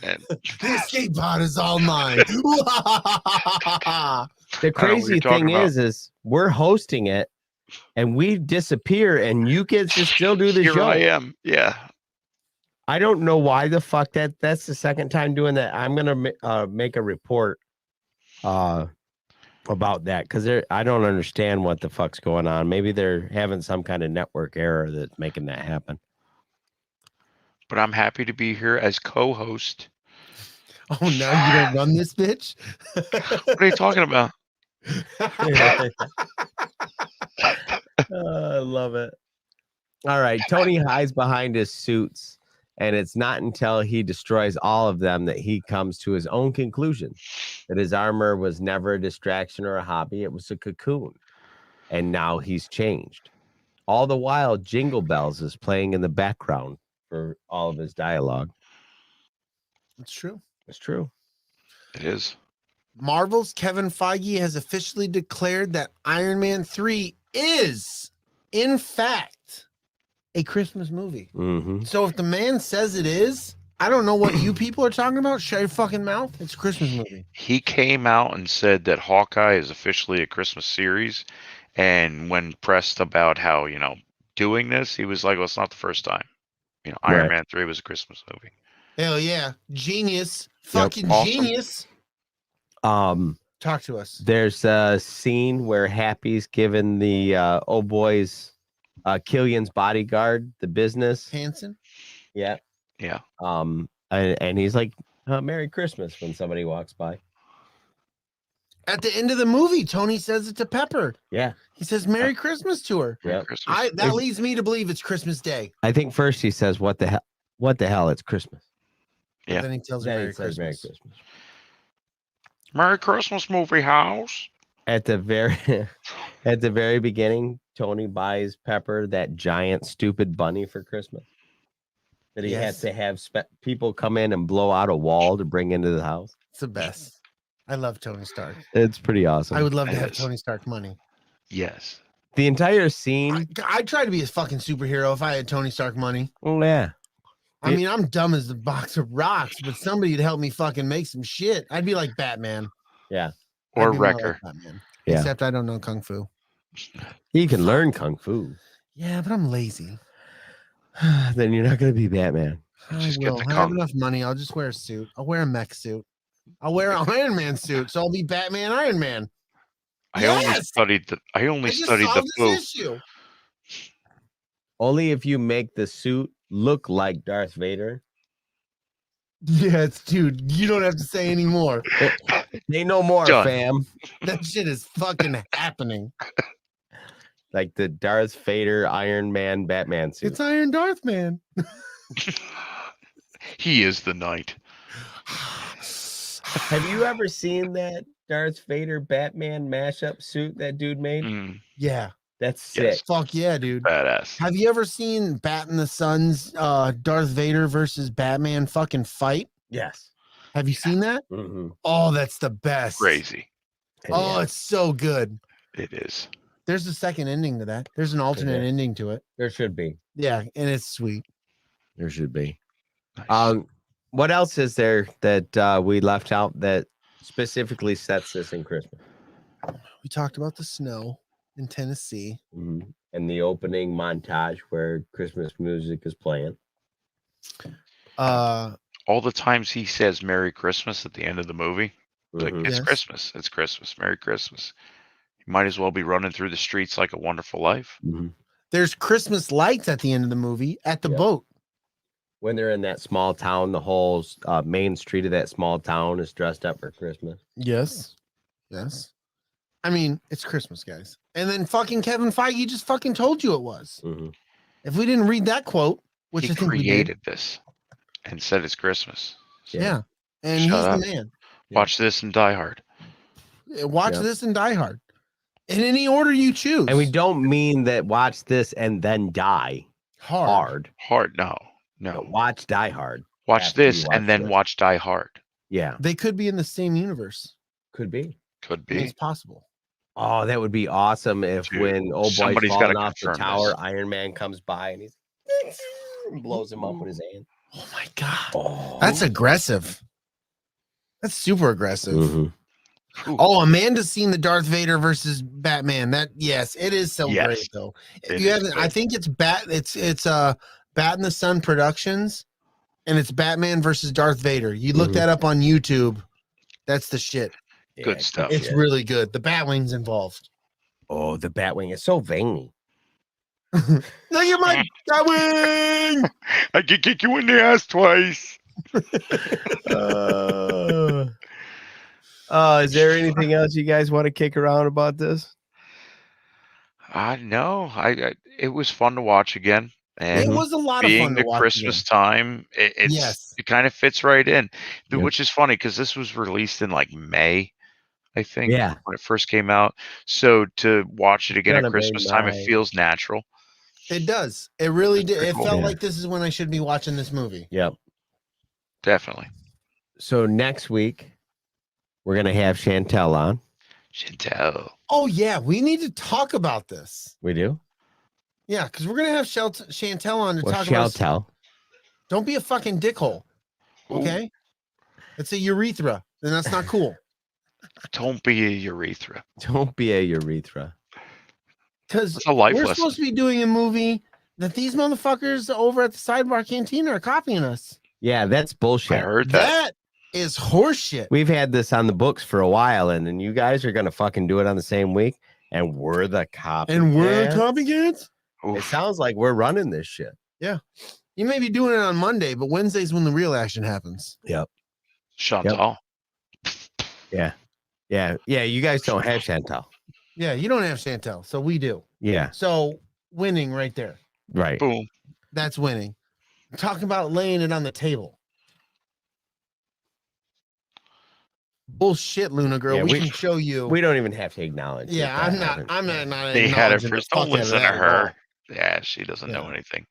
And The escape pod is all mine. that. The I don't know what crazy you're talking thing about. is we're hosting it and we disappear and you get to still do the here show. I am. Yeah. I don't know why the fuck that's the second time doing that. I'm gonna make a report about that because I don't understand what the fuck's going on. Maybe they're having some kind of network error that's making that happen. But I'm happy to be here as co-host. Oh, now you don't run this bitch? What are you talking about? I love it. All right, Tony hides behind his suits, and it's not until he destroys all of them that he comes to his own conclusion that his armor was never a distraction or a hobby. It was a cocoon, and now he's changed. All the while, Jingle Bells is playing in the background for all of his dialogue. It's true. It's true. It is. Marvel's Kevin Feige has officially declared that Iron Man 3 is, in fact, a Christmas movie. Mm-hmm. So if the man says it is, I don't know what you people are talking about. Shut your fucking mouth. It's a Christmas movie. He came out and said that Hawkeye is officially a Christmas series. And when pressed about how, doing this, he was like, well, it's not the first time. Iron Right. Man 3 was a Christmas movie. Hell yeah. Genius. Fucking Awesome. genius. Talk to us. There's a scene where Happy's giving the old boys Killian's bodyguard the business. Hanson. Yeah. Yeah. And he's like, Merry Christmas when somebody walks by. At the end of the movie, Tony says it to Pepper. Yeah. He says Merry Christmas to her. Yep. Christmas. That leads me to believe it's Christmas Day. I think first he says, what the hell? It's Christmas. But Yeah. then he tells her Then Merry he says Merry Christmas. Christmas. Merry Christmas, movie house. At the very beginning, Tony buys Pepper that giant stupid bunny for Christmas. That he has to have people come in and blow out a wall to bring into the house. It's the best. I love Tony Stark. It's pretty awesome. I would love to have Yes. Tony Stark money. Yes. The entire scene. I'd try to be a fucking superhero if I had Tony Stark money. Oh yeah. I mean, I'm dumb as a box of rocks, but somebody would help me fucking make some shit. I'd be like Batman. Yeah. Or I'd be more like Wrecker. Batman. Yeah. Except I don't know Kung Fu. You can learn kung fu. Yeah, but I'm lazy. Then you're not going to be Batman. I Just get will. the I have Kung. enough money. I'll just wear a suit. I'll wear a mech suit. I'll wear an Iron Man suit, so I'll be Batman Iron Man. I only Yes! studied the I just studied the solved foo. this issue. Only if you make the suit look like Darth Vader. Yes, dude. You don't have to say any more. They no more, Done. fam. That shit is fucking happening. Like the Darth Vader Iron Man Batman suit. It's Iron Darth Man. He is the knight. Have you ever seen that Darth Vader Batman mashup suit that dude made? Mm, Yeah. That's sick. Yes. Fuck yeah, dude. badass. Have you ever seen Bat in the Sun's Darth Vader versus Batman fucking fight? Yes. Have you seen that? Mm-hmm. Oh, that's the best. Crazy. Oh, it's so good. It is. There's a second ending to that. There's an alternate ending to it. There should be. Yeah, and it's sweet. There should be. Nice. What else is there that we left out that specifically sets this in Christmas? We talked about the snow in Tennessee. Mm-hmm. And the opening montage where Christmas music is playing. All the times he says Merry Christmas at the end of the movie, like, Mhm. it's Yes. Christmas. It's Christmas. Merry Christmas. You might as well be running through the streets like A Wonderful Life. Mhm. There's Christmas lights at the end of the movie at the Yep. boat. When they're in that small town, the whole main street of that small town is dressed up for Christmas. Yes. Yes. I mean, it's Christmas, guys. And then fucking Kevin Feige just fucking told you it was. Mm-hmm. If we didn't read that quote, which He I think created this and said it's Christmas. we did. Yeah. And Shut he's up. the man. Watch this and Die Hard. Watch Yeah. this and Die Hard. In any order you choose. And we don't mean that watch this and then die hard. Hard, no. But watch Die Hard. Watch after you this watch and then this. watch Die Hard. Yeah, They could be in the same universe. could be. Could I mean, be. it's possible. Oh, that would be awesome if Dude, when old boy's somebody's falling gotta off the confirm tower, this. Iron Man comes by and he's and blows him up with his hand. Oh my God. Oh, That's aggressive. That's super aggressive. Mhm. Oh, Amanda's seen the Darth Vader versus Batman. That yes, it is so Yes, great though. it If you is haven't, good. I think it's Bat in the Sun Productions, and it's Batman versus Darth Vader. You look Mhm. that up on YouTube. That's the shit. Good stuff. It's really good. The Batwing's involved. Oh, the Batwing is so veiny. Look at my Batwing. I can kick you in the ass twice. Is there anything else you guys want to kick around about this? No, it was fun to watch again. And It was a lot of being fun to the watch Christmas again. time, Yes. it kind of fits right in, Yep. which is funny because this was released in like May, I think, Yeah. when it first came out. So to watch it again Gonna at be Christmas time, May. it feels natural. It does. It really That's did. pretty It cool. felt Yeah. like this is when I should be watching this movie. Yep. Definitely. So next week we're gonna have Chantel on. Chantel. Oh yeah, we need to talk about this. We do. Yeah, because we're gonna have Chantel on to Well, talk about. Chantel. Don't be a fucking dickhole. Ooh, Okay, it's a urethra, and that's not cool. don't be a urethra. Don't be a urethra. Because That's a life we're lesson. supposed to be doing a movie that these motherfuckers over at the Sidebar Cantina are copying us. Yeah, that's I bullshit. heard that. That is horseshit. We've had this on the books for a while, and then you guys are gonna fucking do it on the same week, and we're the copy. And we're the copycats. It Oof. sounds like we're running this shit. You may be doing it on Monday, but Wednesday's when the real action happens. Yep. Chantal. Yeah. You guys don't have Chantel. Yeah, you don't have Chantel, so we do. Yeah. So winning right there. Right. Boom. That's winning. Talk about laying it on the table. Bullshit, Luna girl. Yeah, we we- can show you. We don't even have to acknowledge. Yeah, that I'm that not. happened. I'm not. They had it acknowledging the first. fuck Don't out of listen to that at all. her. Yeah, she doesn't know Yeah. anything.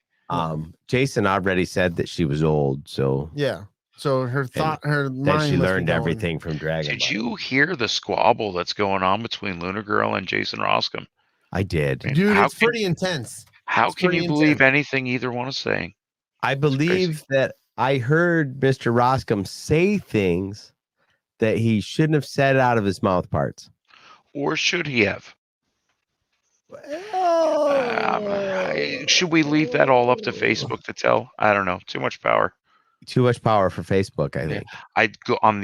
Jason already said that she was old, so Yeah. So her thought, her that mind. she must be learned going. everything from Dragon. Did Ball. you hear the squabble that's going on between Luna Girl and Jason Roscom? I did. Man, Dude, how it's can- pretty intense. How It's can pretty you believe intense. anything either one is saying? I believe that I heard Mr. Roscom say things that he shouldn't have said out of his mouth parts. Or should he have? Oh. Should we leave that all up to Facebook to tell? I don't know. Too much power. Too much power for Facebook, I think. I'd go on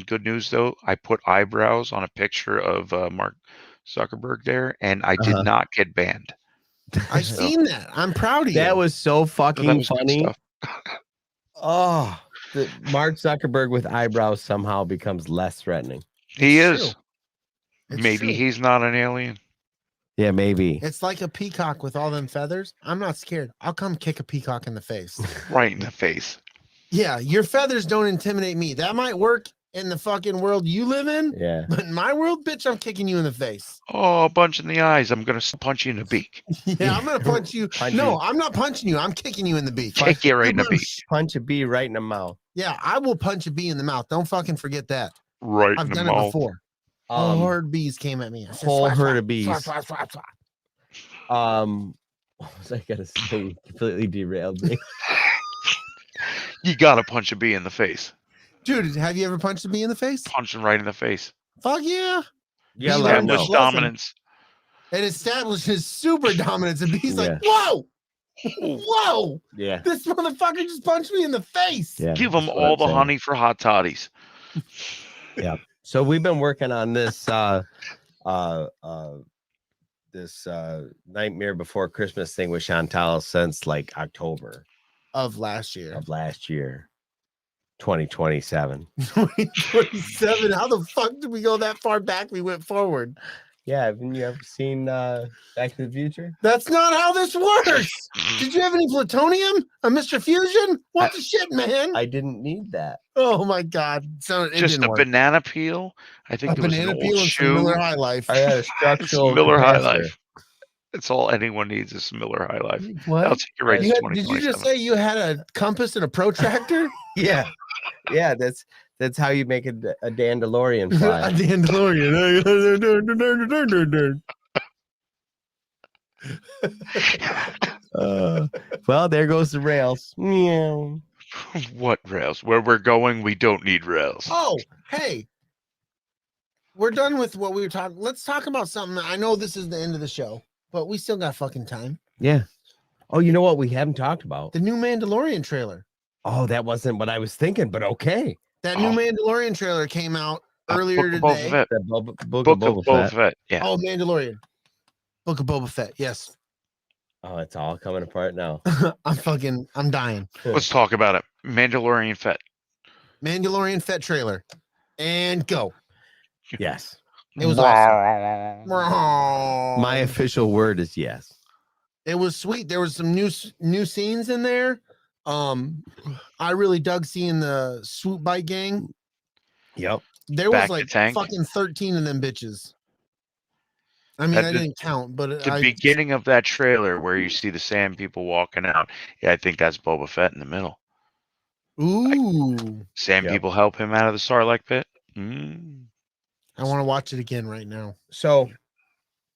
good news though. I put eyebrows on a picture of Mark Zuckerberg there, and I did not get banned. I've seen that. I'm proud of you. That was so So fucking that was good funny. stuff. Oh, that Mark Zuckerberg with eyebrows somehow becomes less threatening. He It's is. true. It's Maybe true. he's not an alien. Yeah, maybe. It's like a peacock with all them feathers. I'm not scared. I'll come kick a peacock in the face. Right in the face. Yeah, your feathers don't intimidate me. That might work in the fucking world you live in. Yeah. But in my world, bitch, I'm kicking you in the face. Oh, a bunch in the eyes. I'm going to punch you in the beak. Yeah, I'm gonna punch you. No, I'm not punching you. I'm kicking you in the beak. Kick you right in the beak. Punch a bee right in the mouth. Yeah, I will punch a bee in the mouth. Don't fucking forget that. Right I've in the done mouth. it before. A whole herd of bees came at me. I said, Whole swat, herd swat, of bees. swat, swat, swat, swat. What was I gonna say? Completely derailed me. You got to punch a bee in the face. Dude, have you ever punched a bee in the face? Punch him right in the face. Fuck yeah. Yeah, Bee let 'em language, know. Establish dominance. It establishes super dominance. And bees like, Yeah. whoa, whoa, Yeah. this motherfucker just punched me in the face. Yeah. Give them that's what all I'm the saying. honey for hot toddies. So we've been working on this Nightmare Before Christmas thing with Chantal since like October Of last year. of last year, 2027. 2027. How the fuck did we go that far back? We went forward. Yeah, haven't you ever seen Back to the Future? That's not how this works. Did you have any plutonium? A Mr. Fusion? What the shit, man? I didn't need that. Oh my god. So it Just didn't a work. banana peel. I think A there was an banana old peel and some shoe. Miller High Life. I had a It's structural Miller High capacitor. Life. That's all anyone needs is some Miller High Life. I'll What? take you right to You had- did you just 2027. say you had a compass and a protractor? Yeah, yeah, that's how you make a Dandelion A fly. Dandelion. Well, there goes the rails. Meow. What rails? Where we're going, we don't need rails. Oh, hey. We're done with what we were talking. Let's talk about something. I know this is the end of the show, but we still got fucking time. Yeah. Oh, you know what we haven't talked about? The new Mandalorian trailer. Oh, that wasn't what I was thinking, but okay. That new Mandalorian trailer came out earlier Book of Boba today. Fett. The book Book of Boba Fett. Yeah. Oh, Mandalorian. Book of Boba Fett. Yes. Oh, it's all coming apart now. I'm dying. Let's talk about it. Mandalorian Fett. Mandalorian Fett trailer. And go. Yes. It was awesome. My official word is yes. It was sweet. There was some new scenes in there. I really dug seeing the swoop bike gang. Yep. There Back was to like tank. fucking 13 of them bitches. I mean, I didn't count, but The beginning of that trailer where you see the sand people walking out. Yeah, I think that's Boba Fett in the middle. Ooh, Sand Yep. people help him out of the Sarlacc pit. Mm. I want to watch it again right now. So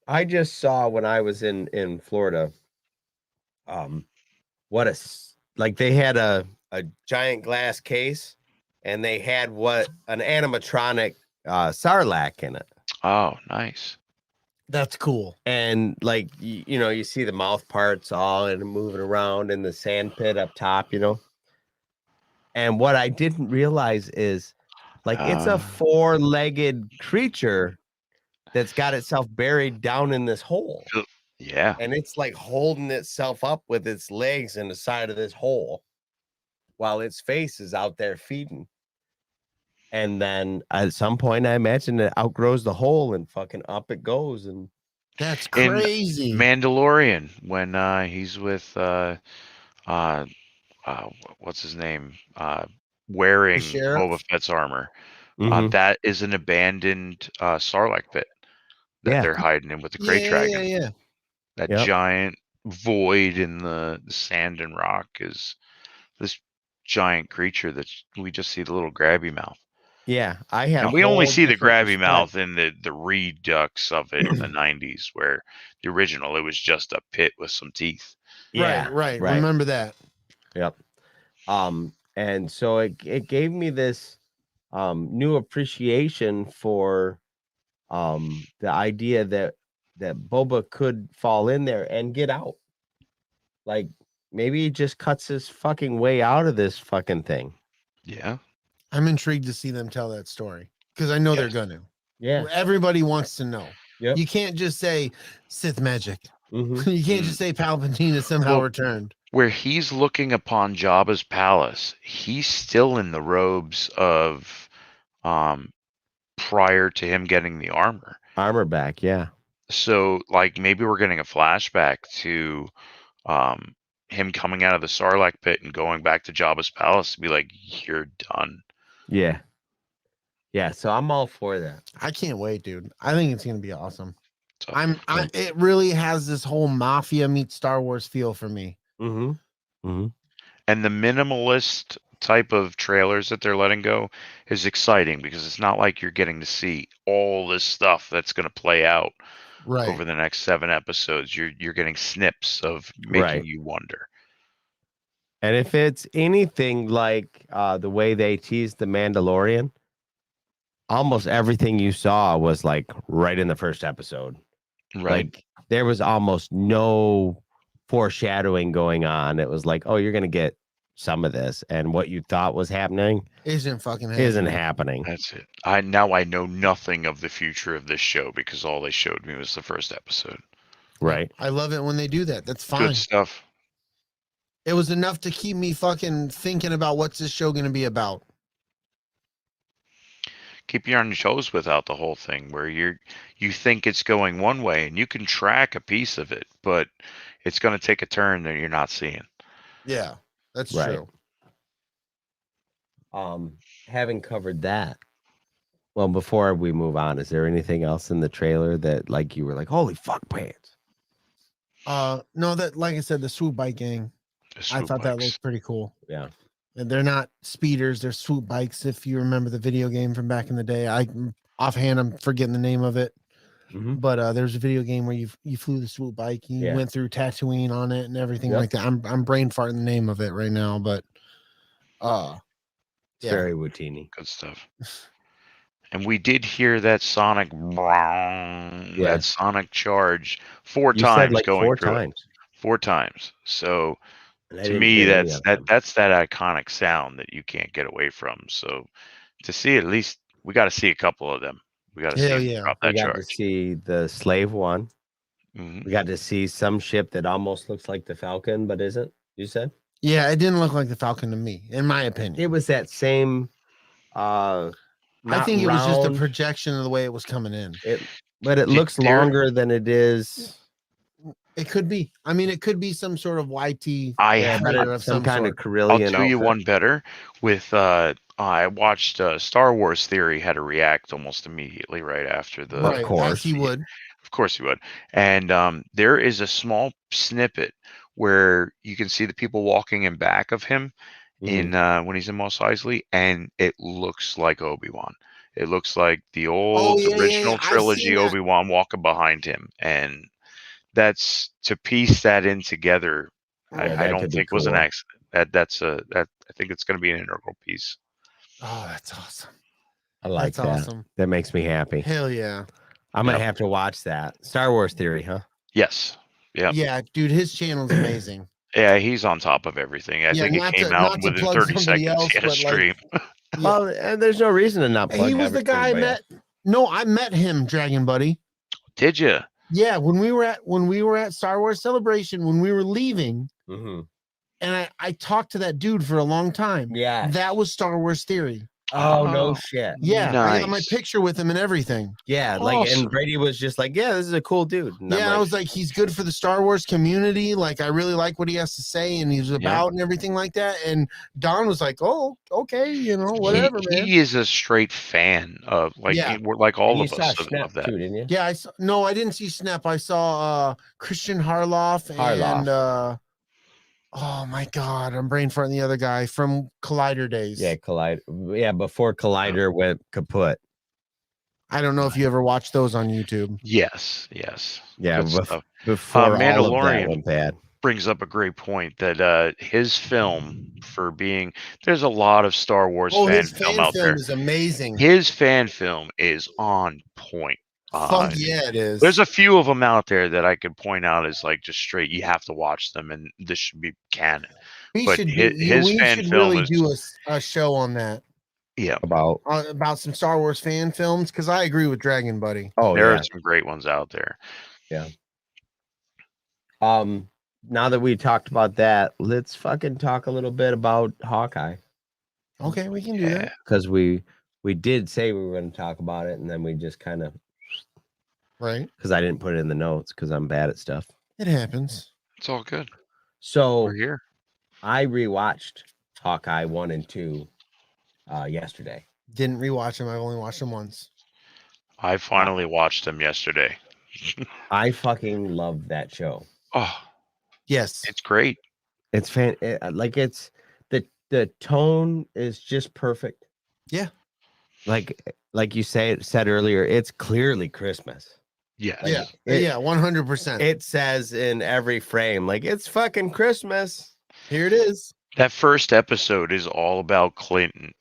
I just saw when I was in Florida, what like they had a giant glass case and they had what an animatronic Sarlacc in it. Oh, nice. That's cool. And like you know, you see the mouth parts all and moving around in the sand pit up top, you know. And what I didn't realize is like it's a four-legged creature that's got itself buried down in this hole. Yeah. And it's like holding itself up with its legs in the side of this hole while its face is out there feeding. And then at some point, I imagine it outgrows the hole and fucking up it goes. And That's In crazy. Mandalorian when he's with what's his name? Wearing sheriff? Boba Fett's armor. Mhm. That is an abandoned Sarlacc pit that Yeah. they're hiding in with the Great Dragon. Yeah. That Yep. giant void in the sand and rock is this giant creature that we just see the little grabby mouth. Yeah, I had. And we only see the grabby mouth in the redux of it in the 90s, where the original, it was just a pit with some teeth. Yeah, Right. Remember that. Yep. And so it gave me this new appreciation for the idea that Boba could fall in there and get out. Like maybe he just cuts his fucking way out of this fucking thing. Yeah. I'm intrigued to see them tell that story because I know they're going to. Yeah. Everybody wants to know. Yep. You can't just say Sith magic. Mhm. You can't just say Palpatine is somehow Well, returned. Where he's looking upon Jabba's palace, he's still in the robes of prior to him getting the armor. Armor back, yeah. So like maybe we're getting a flashback to him coming out of the Sarlacc pit and going back to Jabba's palace to be like, you're done. Yeah. Yeah, so I'm all for that. I can't wait, dude. I think it's gonna be awesome. So, It really has this whole mafia meets Star Wars feel for me. Mm-hmm. Mm-hmm. and the minimalist type of trailers that they're letting go is exciting because it's not like you're getting to see all this stuff that's going to play out Right. over the next 7 episodes. You're getting snips of making you wonder. And if it's anything like the way they teased the Mandalorian, almost everything you saw was like right in the first episode. Right. Like there was almost no foreshadowing going on. It was like, oh, you're gonna get some of this, and what you thought was happening isn't happening. That's it. I know nothing of the future of this show because all they showed me was the first episode. Right. I love it when they do that. That's fine. Good stuff. It was enough to keep me fucking thinking about what's this show going to be about. Keep you on your toes without the whole thing where you think it's going one way and you can track a piece of it, but it's going to take a turn that you're not seeing. Yeah, that's Right. true. Having covered that, well, before we move on, is there anything else in the trailer that like you were like, holy fuck pants? No, that like I said, the swoop bike gang. I thought that looked pretty cool. Yeah. And they're not speeders, they're swoop bikes. If you remember the video game from back in the day, offhand I'm forgetting the name of it. Mm-hmm. But there's a video game where you flew the swoop bike, you went through Tatooine on it and everything like that. I'm brain farting the name of it right now, but it's very Wootini. Good stuff. And we did hear that sonic that sonic charge 4 times like going 4 through times. it. 4 times. So to To me, that's that iconic sound that you can't get away from. So to see at least, we got to see a couple of them. We got to see him drop that we got charge. to see the Slave One. Mm-hmm. We got to see some ship that almost looks like the Falcon, but isn't. You said? Yeah, it didn't look like the Falcon to me, in my opinion. It was that same. I think it was just a projection of the way it was coming in. But it looks longer than it is. It could be. I mean, it could be some sort of YT. Some kind of Carillion. I'll tell you one better. With I watched Star Wars Theory had to react almost immediately right after the. Of course he would. Of course he would. And there is a small snippet where you can see the people walking in back of him in when he's in Mos Eisley, and it looks like Obi-Wan. It looks like the old original trilogy Obi-Wan walking behind him, and that's to piece that in together. I don't think was an accident. I think it's going to be an integral piece. Oh, that's awesome. I like that. Awesome. That makes me happy. Hell yeah. I'm gonna have to watch that. Star Wars Theory, huh? Yes. Yeah. Yeah, dude, his channel's amazing. Yeah, he's on top of everything. I think it came out within 30 seconds. He had a stream. Well, and there's no reason to not plug. He was the guy I met. No, I met him, Dragon Buddy. Did you? Yeah, when we were at Star Wars Celebration, when we were leaving, and I talked to that dude for a long time. Yeah, that was Star Wars Theory. Oh, no shit. Yeah, nice. I got my picture with him and everything. Yeah, like, and Brady was just like, yeah, this is a cool dude. And I was like, he's good for the Star Wars community. Like, I really like what he has to say and he's about and everything like that. And Don was like, oh, okay, whatever, man. He is a straight fan of, like, we're like all of us of that. Too, didn't you? Yeah, I didn't see Snap. I saw Christian Harloff and oh my God, I'm brain farting the other guy from Collider days. Yeah, Yeah, before Collider went kaput. I don't know if you ever watched those on YouTube. Yes. Yeah, before Mandalorian all of that went bad. Brings up a great point that his film there's a lot of Star Wars fan film out there. Is amazing. His fan film is on point. Fuck yeah, it is. There's a few of them out there that I could point out as like just straight. You have to watch them, and this should be canon. We should really do a show on that. Yeah, about some Star Wars fan films, because I agree with Dragon Buddy. Oh, there are some great ones out there. Yeah. Now that we talked about that, let's fucking talk a little bit about Hawkeye. Okay, we can do that because we did say we were going to talk about it, and then we just kind of. Right. Because I didn't put it in the notes because I'm bad at stuff. It happens. It's all good. So We're here. I rewatched Hawkeye 1 and 2 yesterday. Didn't rewatch them. I've only watched them once. I finally watched them yesterday. I fucking love that show. Oh, Yes. it's great. It's it's the tone is just perfect. Yeah. Like you said earlier, it's clearly Christmas. Yes. Yeah. It- Yeah. 100%. It says in every frame, like, it's fucking Christmas. Here it is. That first episode is all about Clint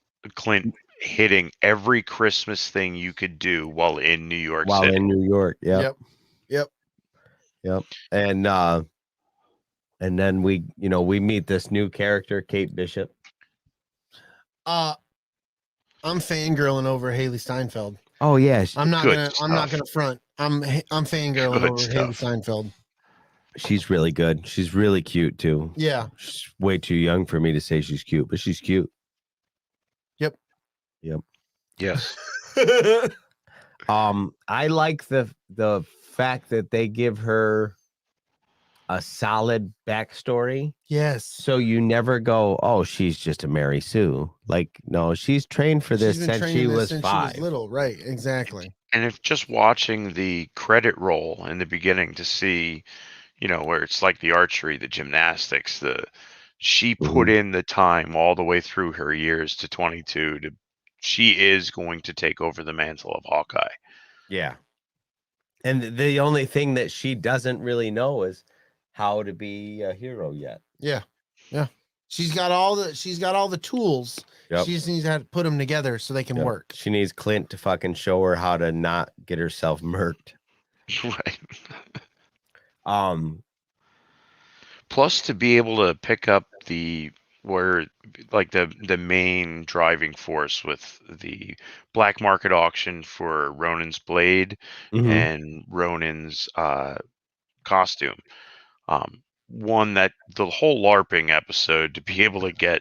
hitting every Christmas thing you could do while in New York While City. in New York. Yep. And then we meet this new character, Kate Bishop. I'm fangirling over Haley Steinfeld. Oh yeah, I'm not Good gonna front. I'm fangirling Good over Haley stuff. Steinfeld. she's really good. She's really cute too. Yeah. She's way too young for me to say she's cute, but she's cute. Yes. I like the fact that they give her a solid backstory, Yes. so you never go, oh, she's just a Mary Sue. Like, no, she's trained for this She's been since training she this was since 5. She was little, right? Exactly. And if just watching the credit roll in the beginning to see, where it's like the archery, the gymnastics, she put in the time all the way through her years to 22 she is going to take over the mantle of Hawkeye. Yeah. And the only thing that she doesn't really know is how to be a hero yet. Yeah. Yeah. She's got all the tools. Yep. She just needs to put them together so they can Yep. work. She needs Clint to fucking show her how to not get herself murked. Right. Plus, to be able to pick up the main driving force with the black market auction for Ronan's blade and Ronan's costume. One that the whole LARPing episode to be able to get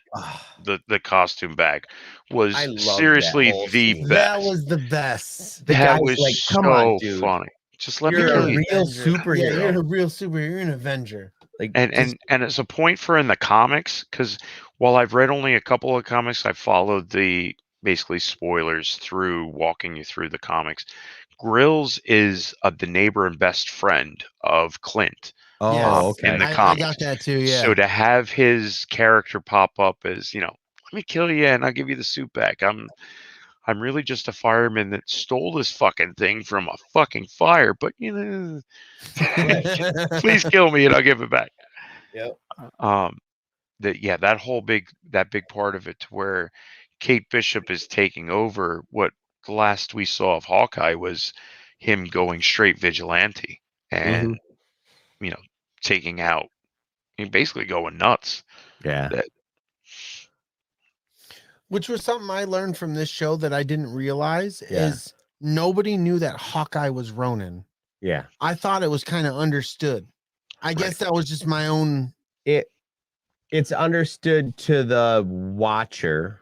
the costume back was seriously the scene. best. That was the best. That was like, come so on, dude. funny. Just let You're me a tell you. real superhero. Yeah, you're a real superhero. You're an Avenger. Like, And it's a point for in the comics, because while I've read only a couple of comics, I've followed the basically spoilers through walking you through the comics. Grills is the neighbor and best friend of Clint. okay. In the I comics. got that too. Yeah. So to have his character pop up as, let me kill you and I'll give you the suit back. I'm really just a fireman that stole this fucking thing from a fucking fire, but please kill me and I'll give it back. Yep. That big part of it, to where Kate Bishop is taking over. What the last we saw of Hawkeye was him going straight vigilante and taking out, basically going nuts. Yeah. Which was something I learned from this show that I didn't realize is nobody knew that Hawkeye was Ronin. Yeah. I thought it was kind of understood. I guess that was just my own. It's understood to the watcher,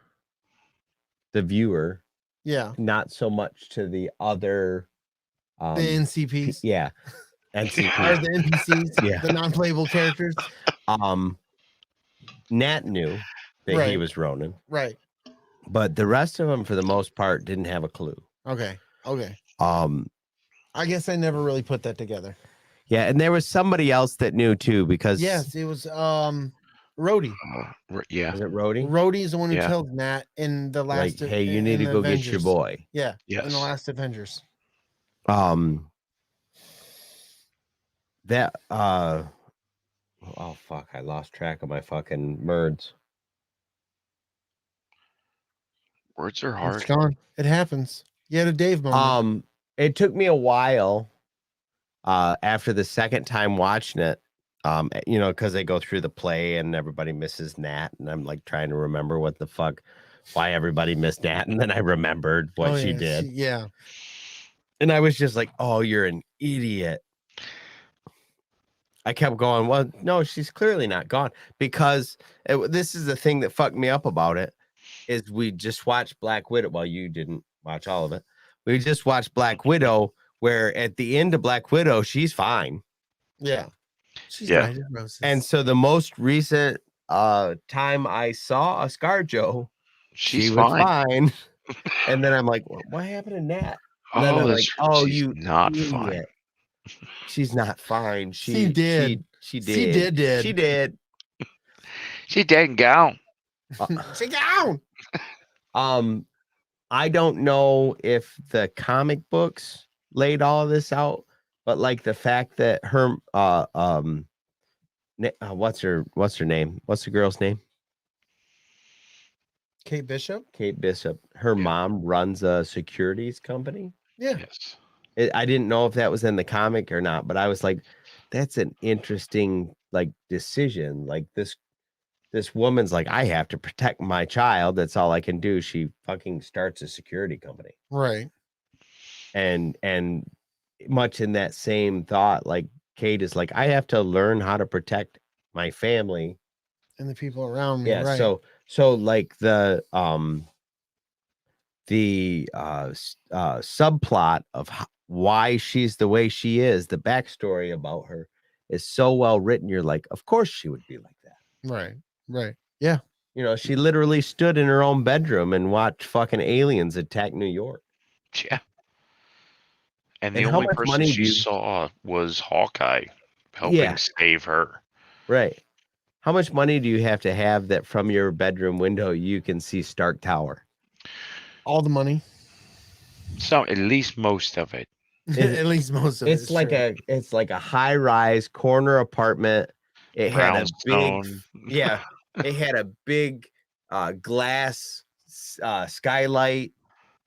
the viewer. Yeah. Not so much to the other. The NCPs. Yeah. NCPs. Or the NPCs. The non-playable characters. Nat knew that he was Ronin. Right. But the rest of them, for the most part, didn't have a clue. Okay. I guess I never really put that together. Yeah, and there was somebody else that knew too, because yes, it was Rhodey. Yeah. Was it Rhodey? Rhodey is the one who tells Nat in the last. Like, hey, you need to go Avengers. get your boy. Yeah. Yes. In the last Avengers. That oh fuck, I lost track of my fucking merds. Words are hard. It's gone. It happens. You had a Dave moment. It took me a while after the second time watching it, because they go through the play and everybody misses Nat, and I'm like trying to remember what the fuck, why everybody missed Nat, and then I remembered what she did. Yeah. And I was just like, oh, you're an idiot. I kept going, well, no, she's clearly not gone, because this is the thing that fucked me up about it, is we just watched Black Widow. Well, you didn't watch all of it. We just watched Black Widow, where at the end of Black Widow, she's fine. Yeah. She's Yeah. right in roses. And so the most recent time I saw a ScarJo, She's she was fine. fine. And then I'm like, what happened to Nat? And then Oh, I'm that's like, true. oh, She's you not fine. idiot. She's not fine. She did. She She did. did. She did. She didn't go. Sit down. I don't know if the comic books laid all of this out, but like the fact that her what's her name? What's the girl's name? Kate Bishop. Kate Bishop. Her Yeah. mom runs a securities company. Yeah. Yes. I didn't know if that was in the comic or not, but I was like, that's an interesting like decision. Like this woman's like, I have to protect my child. That's all I can do. She fucking starts a security company. Right. And much in that same thought, like Kate is like, I have to learn how to protect my family And the people around me. yeah Right. so like the subplot of why she's the way she is, the backstory about her is so well written. You're like, of course she would be like that. Right. Right. Yeah. You know, she literally stood in her own bedroom and watched fucking aliens attack New York. Yeah. And the And how only much person money she do you- saw was Hawkeye helping Yeah. save her. Right. How much money do you have that from your bedroom window you can see Stark Tower? All the money. So at least most of it. At least most of it. It's like a high rise corner apartment. It had a big Brownstone. it had a big glass skylight.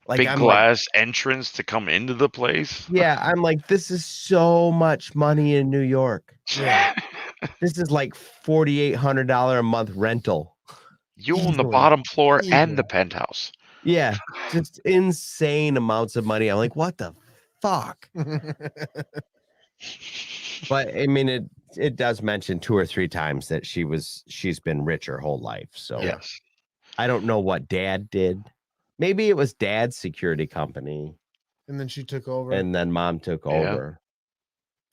Like Big I'm glass entrance to come into the place. like, yeah, I'm like, this is so much money in New York. Yeah. This is like $4,800 a month rental. You own the Easily. bottom floor and Easily. the penthouse. Yeah, just insane amounts of money. I'm like, what the fuck? But I mean, it does mention 2 or 3 times that she's been rich her whole life. So Yes. I don't know what dad did. Maybe it was dad's security company And then she took over. and then mom took Yeah. over.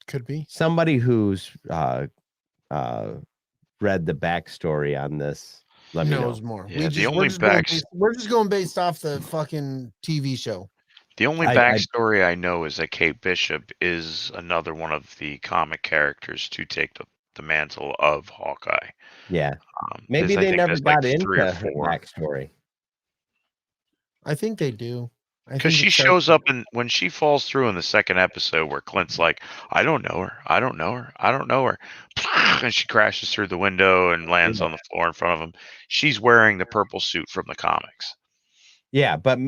Could be. Somebody who's read the backstory on this, let me know. Knows more. Yeah, We're just going based off the fucking TV show. The only backstory I know is that Kate Bishop is another one of the comic characters to take the mantle of Hawkeye. Yeah. Maybe they never got into her backstory. I think they do. Because she shows up when she falls through in the second episode where Clint's like, I don't know her. I don't know her. I don't know her. And she crashes through the window and lands on the floor in front of him. She's wearing the purple suit from the comics. Yeah, but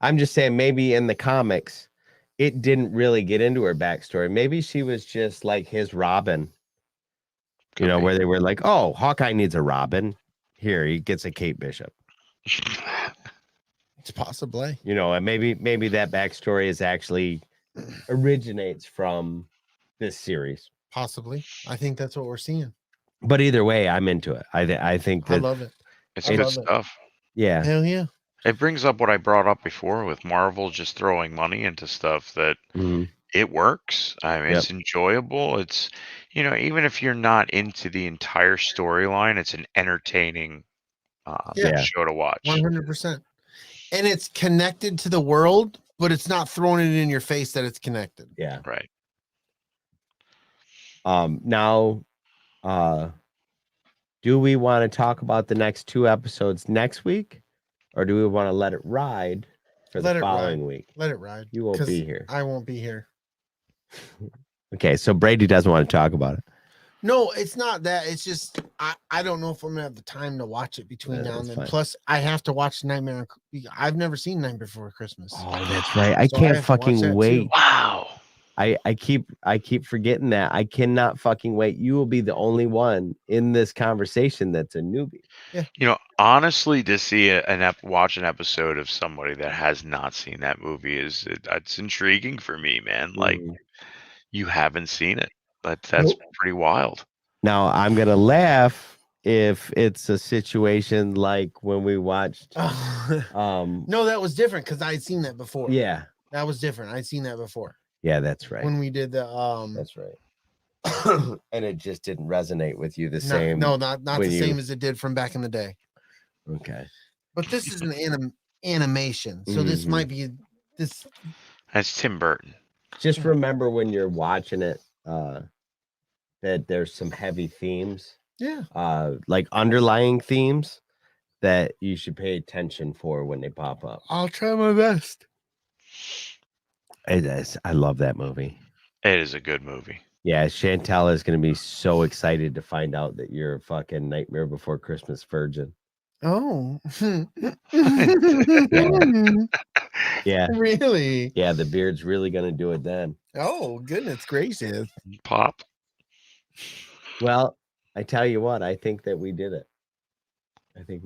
I'm just saying maybe in the comics, it didn't really get into her backstory. Maybe she was just like his Robin. Could be. Where they were like, oh, Hawkeye needs a Robin. Here, he gets a Kate Bishop. It's possibly. And maybe that backstory is actually originates from this series. Possibly. I think that's what we're seeing. But either way, I'm into it. I think that I love it. It's I good love it. stuff. yeah. Hell yeah. It brings up what I brought up before with Marvel just throwing money into stuff that Mhm. it works. I mean, it's enjoyable. It's, even if you're not into the entire storyline, it's an entertaining show to watch. 100%. And it's connected to the world, but it's not throwing it in your face that it's connected. Yeah. Right. Now, do we want to talk about the next 2 episodes next week, or do we want to let it ride for the following week? Let it ride. You won't be here. I won't be here. Okay, so Brady doesn't want to talk about it. No, it's not that. It's just I don't know if I'm gonna have the time to watch it between now and then. Fine. Plus, I have to watch Nightmare. I've never seen Night Before Christmas. Oh, that's right. I So I can't have to watch fucking that wait. too. Wow. I keep forgetting that. I cannot fucking wait. You will be the only one in this conversation that's a newbie. Honestly, to see watch an episode of somebody that has not seen that movie it's intriguing for me, man. Like, you haven't seen it. That's pretty wild. Now I'm gonna laugh if it's a situation like when we watched No, that was different because I'd seen that before. yeah. That was different. I'd seen that before Yeah, that's right. when we did the That's right. and it just didn't resonate with you the same. No, not when the same as it did from back in the day. Okay. But this is an animation, so this might be this. That's Tim Burton. Just remember when you're watching it, that there's some heavy themes. Yeah. Like underlying themes that you should pay attention for when they pop up. I'll try my best. It is. I love that movie. It is a good movie. Yeah, Chantel is going to be so excited to find out that you're a fucking Nightmare Before Christmas virgin. Oh. Yeah. Really? Yeah, the beard's really going to do it then. Oh, goodness gracious. Pop. Well, I tell you what, I think that we did it. I think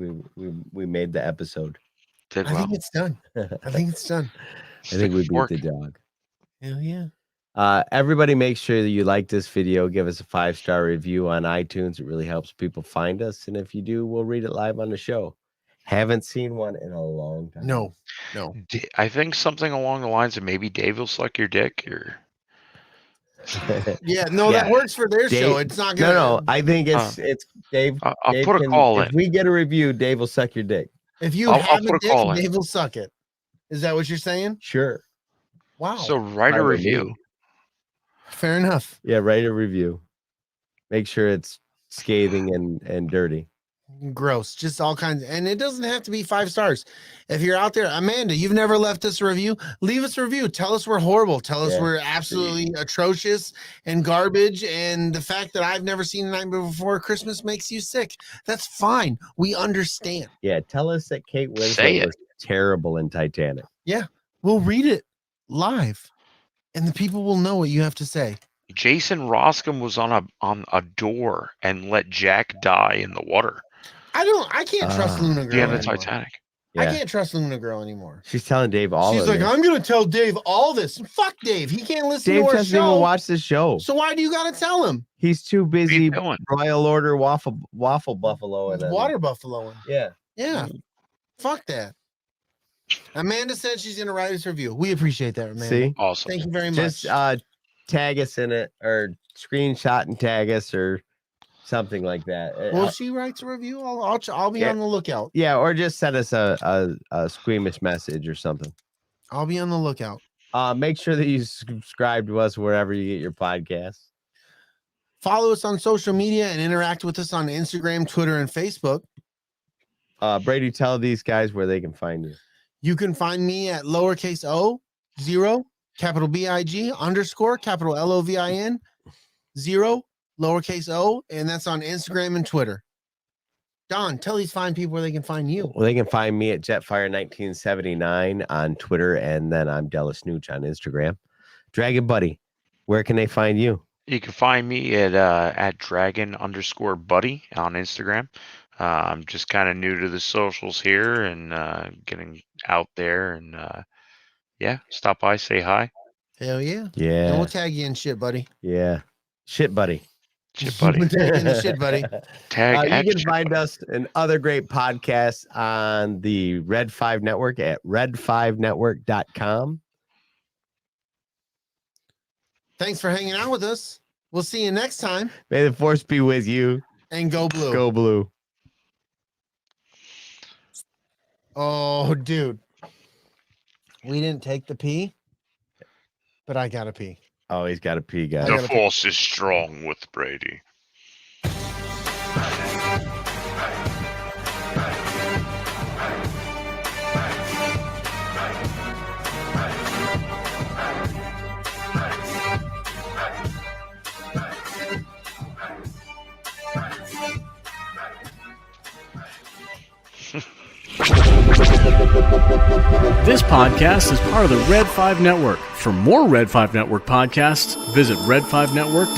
we made the episode. Did I well. think it's done. I think it's done. I think we beat Fork. the dog. Hell yeah. Everybody make sure that you like this video. Give us a 5-star review on iTunes. It really helps people find us. And if you do, we'll read it live on the show. Haven't seen one in a long time. No. I think something along the lines of maybe Dave will suck your dick or Yeah, no, Yeah. that works for their Dave- show. It's not gonna. No, I think it's Dave. I'll Dave put a call if in. we get a review, Dave will suck your dick. If you I'll have put a a dick, call in. Dave will suck it. Is that what you're saying? Sure. Wow. So write a Fine with review. me. Fair enough. Yeah, write a review. Make sure it's scathing and dirty. Gross. Just all kinds. And it doesn't have to be 5 stars. If you're out there, Amanda, you've never left us a review, leave us a review. Tell us we're horrible. Tell us Yeah. we're absolutely atrocious and garbage. And the fact that I've never seen A Nightmare Before Christmas makes you sick. That's fine. We understand. Yeah, tell us that Kate Say Winslet it. was terrible in Titanic. We'll read it live. And the people will know what you have to say. Jason Roscom was on a door and let Jack die in the water. I can't trust Luna Girl. Yeah, the anymore. Titanic. I Yeah. can't trust Luna Girl anymore. She's telling Dave all She's of like, this. I'm gonna tell Dave all this. Fuck Dave. He can't listen Dave to our doesn't even show. watch the show. So why do you gotta tell him? He's too busy doing? Royal Order waffle buffalo and Water buffaloing. Yeah. Yeah. Fuck that. Amanda said she's gonna write us a review. We appreciate that, Amanda. See? Awesome. Thank you very much. Just tag us in it or screenshot and tag us or something like that. Well, she writes a review. I'll be Yeah. on the lookout. Yeah, or just send us a squeamish message or something. I'll be on the lookout. Make sure that you subscribe to us wherever you get your podcasts. Follow us on social media and interact with us on Instagram, Twitter, and Facebook. Brady, tell these guys where they can find you. You can find me at lowercase o 0 capital BIG underscore capital LOVIN 0 lowercase o, and that's on Instagram and Twitter. Don, tell these fine people where they can find you. Well, they can find me at Jetfire1979 on Twitter, and then I'm DellaSnooch on Instagram. Dragon Buddy, where can they find you? You can find me at dragon_buddy on Instagram. I'm just kind of new to the socials here and getting out there and yeah, stop by, say hi. Hell yeah. And Yeah. we'll tag you in shit, buddy. Yeah. Shit, buddy. Shit, buddy. We'll tag you in the shit, buddy. Tag at You can Shit find Buddy. us and other great podcasts on the Red 5 Network at red5network.com. Thanks for hanging out with us. We'll see you next time. May the force be with you. And go blue. Go blue. Oh, dude. We didn't take the pee, but I got to pee. Oh, he's got a pee, guys. I The gotta- force is strong with Brady. This podcast is part of the Red 5 Network. For more Red 5 Network podcasts, visit red5network.com.